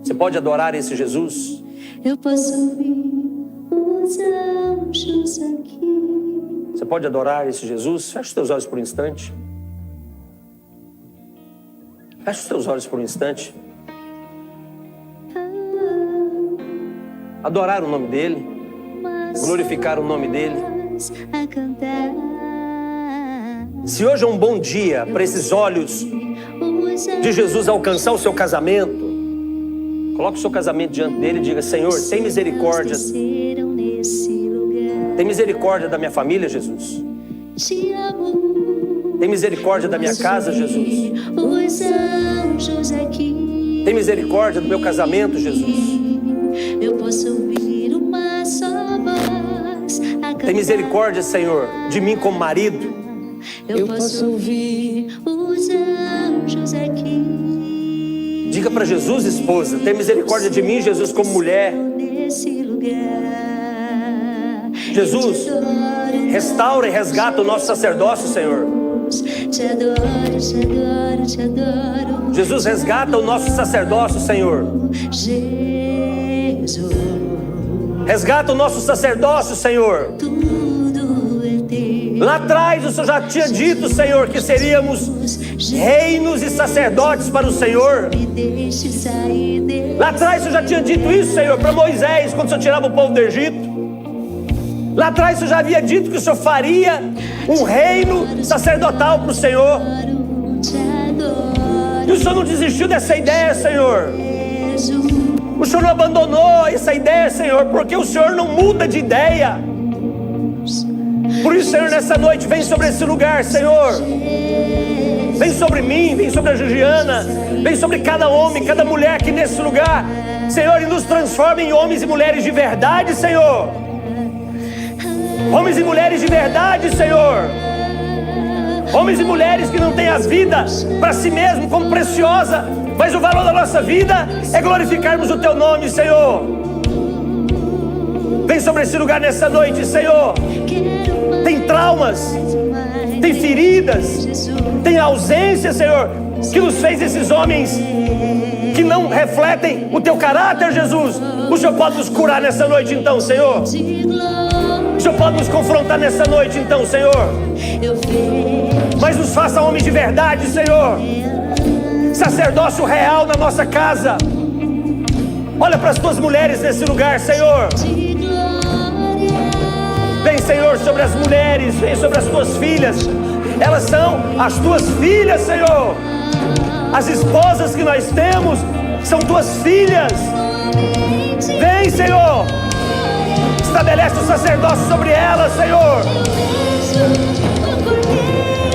Você pode adorar esse Jesus? Eu posso ouvir os anjos aqui. Você pode adorar esse Jesus? Feche os teus olhos por um instante. Feche os teus olhos por um instante. Adorar o nome dele. Glorificar o nome dele. A cantar. Se hoje é um bom dia para esses olhos de Jesus alcançar o seu casamento, coloque o seu casamento diante dele e diga: Senhor, tem misericórdia. Tem misericórdia da minha família, Jesus. Tem misericórdia da minha casa, Jesus. Os anjos aqui. Tem misericórdia do meu casamento, Jesus. Eu posso ouvir uma só voz a cantar. Tem misericórdia, Senhor, de mim como marido. Eu posso ouvir os anjos aqui. Diga para Jesus, esposa, tem misericórdia de mim, Jesus, como mulher. Nesse lugar. Jesus, restaura e resgata o nosso sacerdócio, Senhor. Te adoro, te adoro, te adoro. Jesus, resgata o nosso sacerdócio, Senhor. Jesus, Resgata o nosso sacerdócio, Senhor. tudo é teu. Lá atrás o Senhor já tinha dito, Senhor, que seríamos reinos e sacerdotes para o Senhor. Me deixe sair desse. Lá atrás o Senhor já tinha dito isso, Senhor, para Moisés, quando o Senhor tirava o povo do Egito. Lá atrás o Senhor já havia dito que o Senhor faria um reino sacerdotal para o Senhor. Te adoro, E o Senhor não desistiu dessa ideia, Senhor. Jesus. O Senhor não abandonou essa ideia, Senhor, porque o Senhor não muda de ideia. Por isso, Senhor, nessa noite, vem sobre esse lugar, Senhor. Vem sobre mim, vem sobre a Juliana, vem sobre cada homem, cada mulher aqui nesse lugar, Senhor, e nos transforma em homens e mulheres de verdade, Senhor. Homens e mulheres de verdade, Senhor. Homens e mulheres que não têm a vida para si mesmo como preciosa, mas o valor da nossa vida é glorificarmos o Teu nome, Senhor. Vem sobre esse lugar nessa noite, Senhor. Tem traumas, tem feridas, tem ausência, Senhor, que nos fez esses homens que não refletem o Teu caráter, Jesus. O Senhor pode nos curar nessa noite então, Senhor. O Senhor pode nos confrontar nessa noite então, Senhor. Mas nos faça homens de verdade, Senhor. Sacerdócio real na nossa casa. Olha para as Tuas mulheres nesse lugar, Senhor. Vem, Senhor, sobre as mulheres, vem sobre as Tuas filhas. Elas são as Tuas filhas, Senhor. As esposas que nós temos são Tuas filhas. Vem, Senhor. Estabelece o sacerdócio sobre elas, Senhor.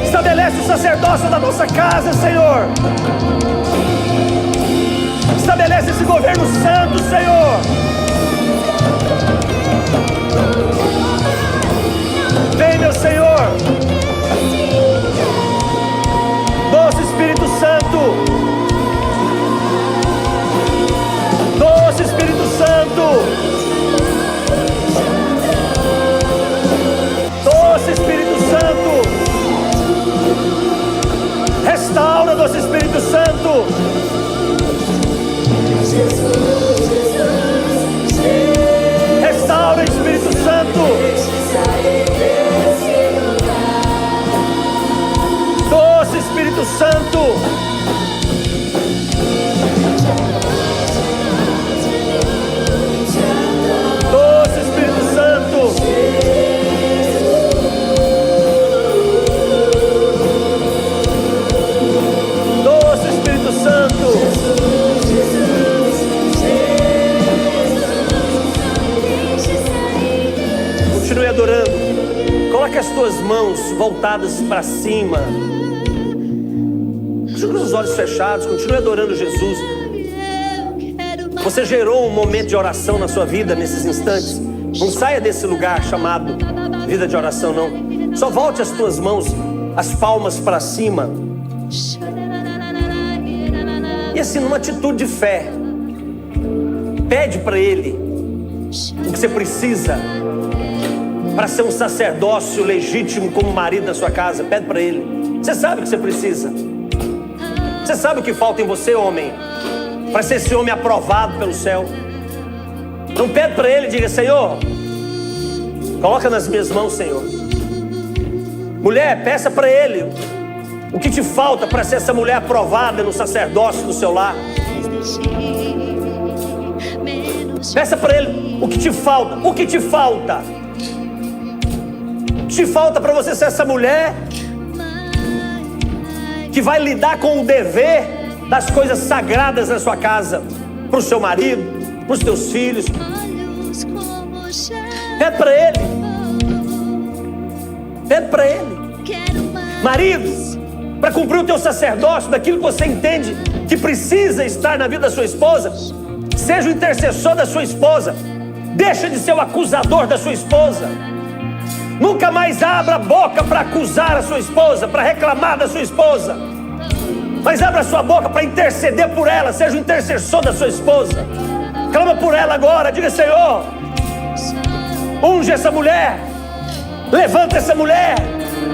Estabelece o sacerdócio da nossa casa, Senhor. Estabelece esse governo santo, Senhor. Vem, meu Senhor. Doce Espírito Santo. Doce Espírito Santo. Doce Espírito Santo. Restaura, doce Espírito Santo. Restaura, Espírito Santo. Doce Espírito Santo. Doce Espírito Santo. Doce Espírito Santo. Continue adorando. Coloque as tuas mãos voltadas para cima. Continue com os olhos fechados. Continue adorando Jesus. Você gerou um momento de oração na sua vida nesses instantes. Não saia desse lugar chamado vida de oração, não. Só volte as tuas mãos, as palmas para cima. E assim, numa atitude de fé, pede para Ele o que você precisa para ser um sacerdócio legítimo como marido da sua casa. Pede para Ele. Você sabe o que você precisa. Você sabe o que falta em você, homem, para ser esse homem aprovado pelo céu. Então pede para Ele, diga: Senhor, coloca nas minhas mãos, Senhor. Mulher, peça para Ele o que te falta para ser essa mulher aprovada no sacerdócio do seu lar. Peça para Ele o que te falta. O que te falta? O que te falta para você ser essa mulher que vai lidar com o dever das coisas sagradas na sua casa, para o seu marido, para os teus filhos? Pede para Ele. Pede para Ele. Maridos, para cumprir o teu sacerdócio, daquilo que você entende que precisa estar na vida da sua esposa. Seja o intercessor da sua esposa. Deixa de ser o acusador da sua esposa. Nunca mais abra a boca para acusar a sua esposa, para reclamar da sua esposa, mas abra a sua boca para interceder por ela. Seja o intercessor da sua esposa. Clama por ela agora. Diga: Senhor, unge essa mulher, levanta essa mulher,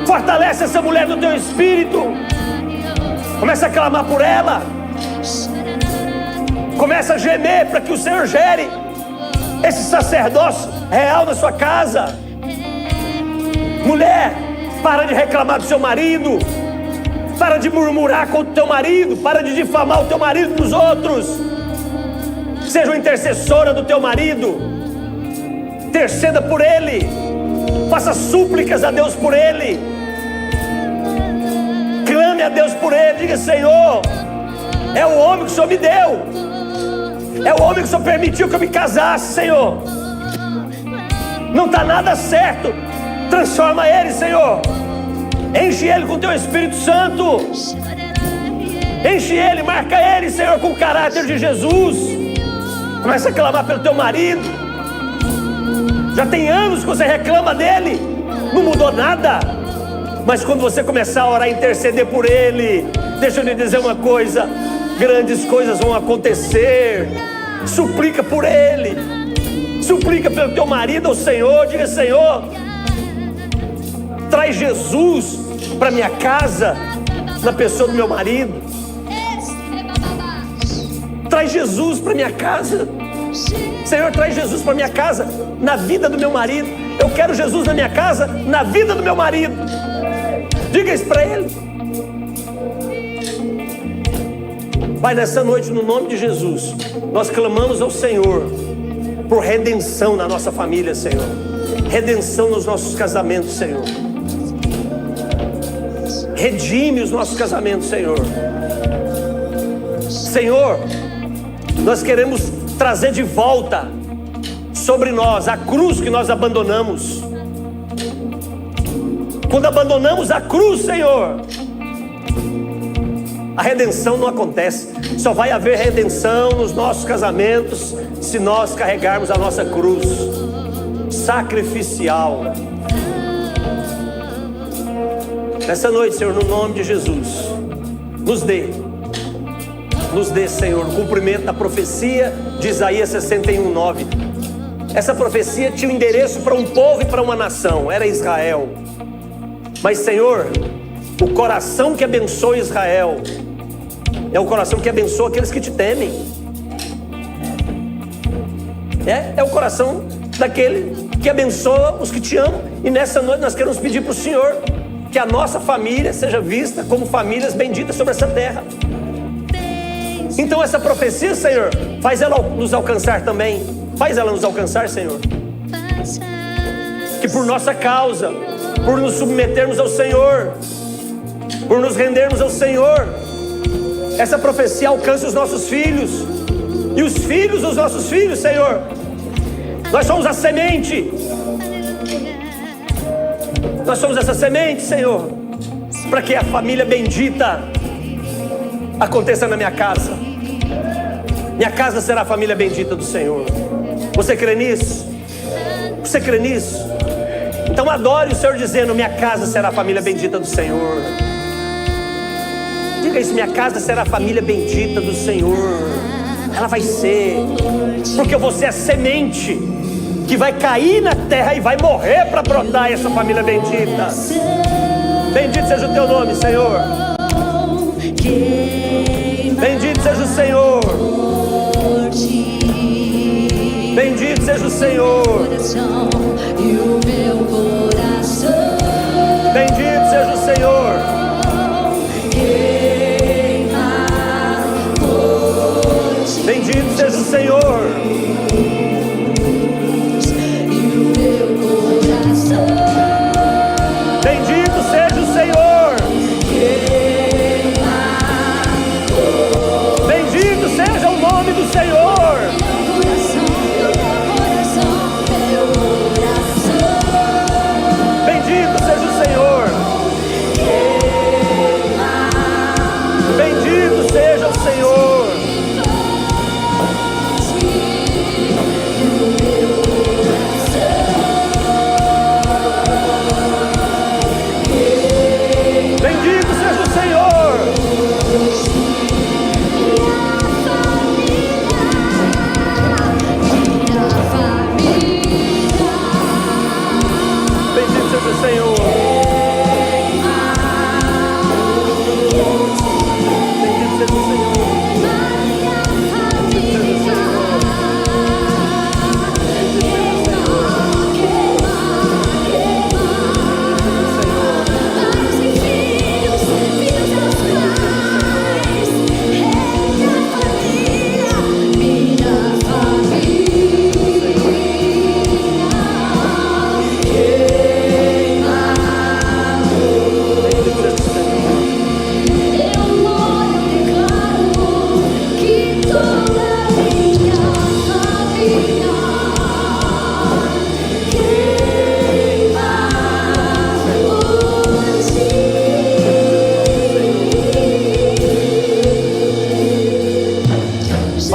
fortalece essa mulher no teu espírito. Começa a clamar por ela. Começa a gemer para que o Senhor gere esse sacerdócio real na sua casa. Mulher, para de reclamar do seu marido. Para de murmurar contra o teu marido. Para de difamar o teu marido dos outros. Seja uma intercessora do teu marido. Interceda por ele. Faça súplicas a Deus por ele. Clame a Deus por ele. Diga: Senhor, é o homem que o Senhor me deu. É o homem que o Senhor permitiu que eu me casasse, Senhor. Não está nada certo. Transforma ele, Senhor. Enche ele com o teu Espírito Santo. Enche ele, marca ele, Senhor, com o caráter de Jesus. Começa a clamar pelo teu marido. Já tem anos que você reclama dele, não mudou nada. Mas quando você começar a orar e interceder por ele, deixa eu lhe dizer uma coisa: grandes coisas vão acontecer. Suplica por ele. Suplica pelo teu marido ao Senhor. Diga: Senhor, traz Jesus para minha casa, na pessoa do meu marido. Traz Jesus para minha casa. Senhor, traz Jesus para minha casa, na vida do meu marido. Eu quero Jesus na minha casa, na vida do meu marido. Diga isso para ele. Pai, nessa noite, no nome de Jesus, nós clamamos ao Senhor por redenção na nossa família, Senhor. Redenção nos nossos casamentos, Senhor. Redime os nossos casamentos, Senhor. Senhor, nós queremos trazer de volta sobre nós a cruz que nós abandonamos. Quando abandonamos a cruz, Senhor, a redenção não acontece. Só vai haver redenção nos nossos casamentos se nós carregarmos a nossa cruz sacrificial. Nessa noite, Senhor, no nome de Jesus, nos dê, Senhor, o cumprimento da profecia de Isaías 61:9. Essa profecia tinha um endereço para um povo e para uma nação, era Israel. Mas, Senhor, o coração que abençoa Israel é o coração que abençoa aqueles que te temem. É o coração daquele que abençoa os que te amam. E nessa noite nós queremos pedir para o Senhor que a nossa família seja vista como famílias benditas sobre essa terra. Então essa profecia, Senhor, faz ela nos alcançar também. Faz ela nos alcançar, Senhor. Que por nossa causa, por nos submetermos ao Senhor, por nos rendermos ao Senhor, essa profecia alcance os nossos filhos e os filhos dos nossos filhos, Senhor. Nós somos a semente. Nós somos essa semente, Senhor, para que a família bendita aconteça na minha casa. Minha casa será a família bendita do Senhor. Você crê nisso? Você crê nisso? Então adore o Senhor dizendo: minha casa será a família bendita do Senhor. Diga isso: minha casa será a família bendita do Senhor. Ela vai ser, porque você é semente que vai cair na terra e vai morrer para brotar essa família bendita. Bendito seja o teu nome, Senhor. Bendito seja o Senhor. Bendito seja o Senhor. Bendito seja o Senhor. Bendito seja o Senhor. Bendito seja o Senhor. Bendito seja o nome do Senhor. Bendito seja o Senhor.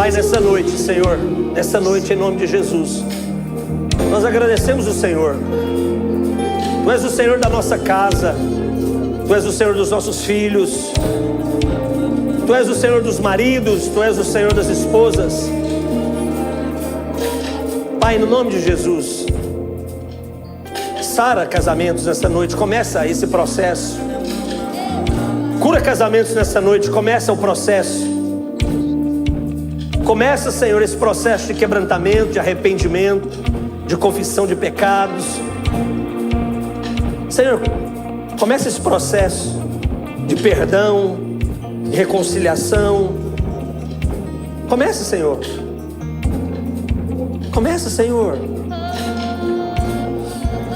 Pai, nessa noite, Senhor, nessa noite, em nome de Jesus, nós agradecemos o Senhor. Tu és o Senhor da nossa casa, Tu és o Senhor dos nossos filhos, Tu és o Senhor dos maridos, Tu és o Senhor das esposas. Pai, no nome de Jesus, sara casamentos nessa noite, começa esse processo. Cura casamentos nessa noite, começa o processo. Começa, Senhor, esse processo de quebrantamento, de arrependimento, de confissão de pecados. Senhor, começa esse processo de perdão, de reconciliação. Começa, Senhor. Começa, Senhor.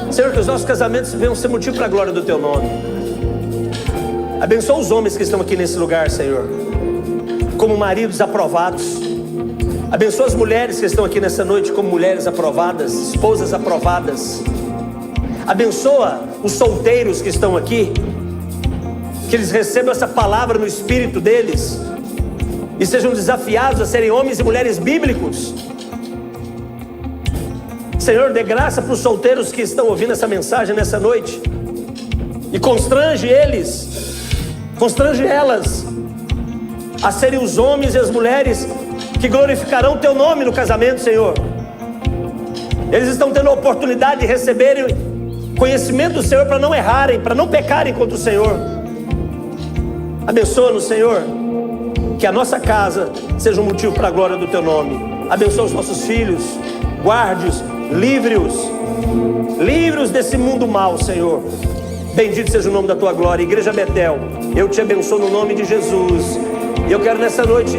Senhor, que os nossos casamentos venham ser motivo para a glória do Teu nome. Abençoa os homens que estão aqui nesse lugar, Senhor, como maridos aprovados. Abençoa as mulheres que estão aqui nessa noite como mulheres aprovadas, esposas aprovadas. Abençoa os solteiros que estão aqui, que eles recebam essa palavra no espírito deles e sejam desafiados a serem homens e mulheres bíblicos. Senhor, dê graça para os solteiros que estão ouvindo essa mensagem nessa noite e constrange eles, constrange elas a serem os homens e as mulheres que glorificarão o Teu nome no casamento, Senhor. Eles estão tendo a oportunidade de receberem conhecimento do Senhor para não errarem, para não pecarem contra o Senhor. Abençoa-nos, Senhor, que a nossa casa seja um motivo para a glória do Teu nome. Abençoa os nossos filhos, guarde-os, livre-os, livre-os desse mundo mau, Senhor. Bendito seja o nome da Tua glória. Igreja Betel, eu te abençoo no nome de Jesus. E eu quero nessa noite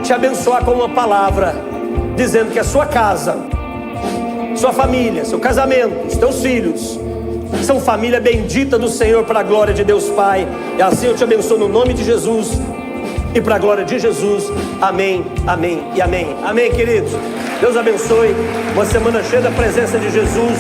te abençoar com uma palavra, dizendo que a sua casa, sua família, seu casamento, os teus filhos são família bendita do Senhor para a glória de Deus Pai. E assim eu te abençoo no nome de Jesus e para a glória de Jesus. Amém, amém e amém. Amém, queridos. Deus abençoe. Uma semana cheia da presença de Jesus.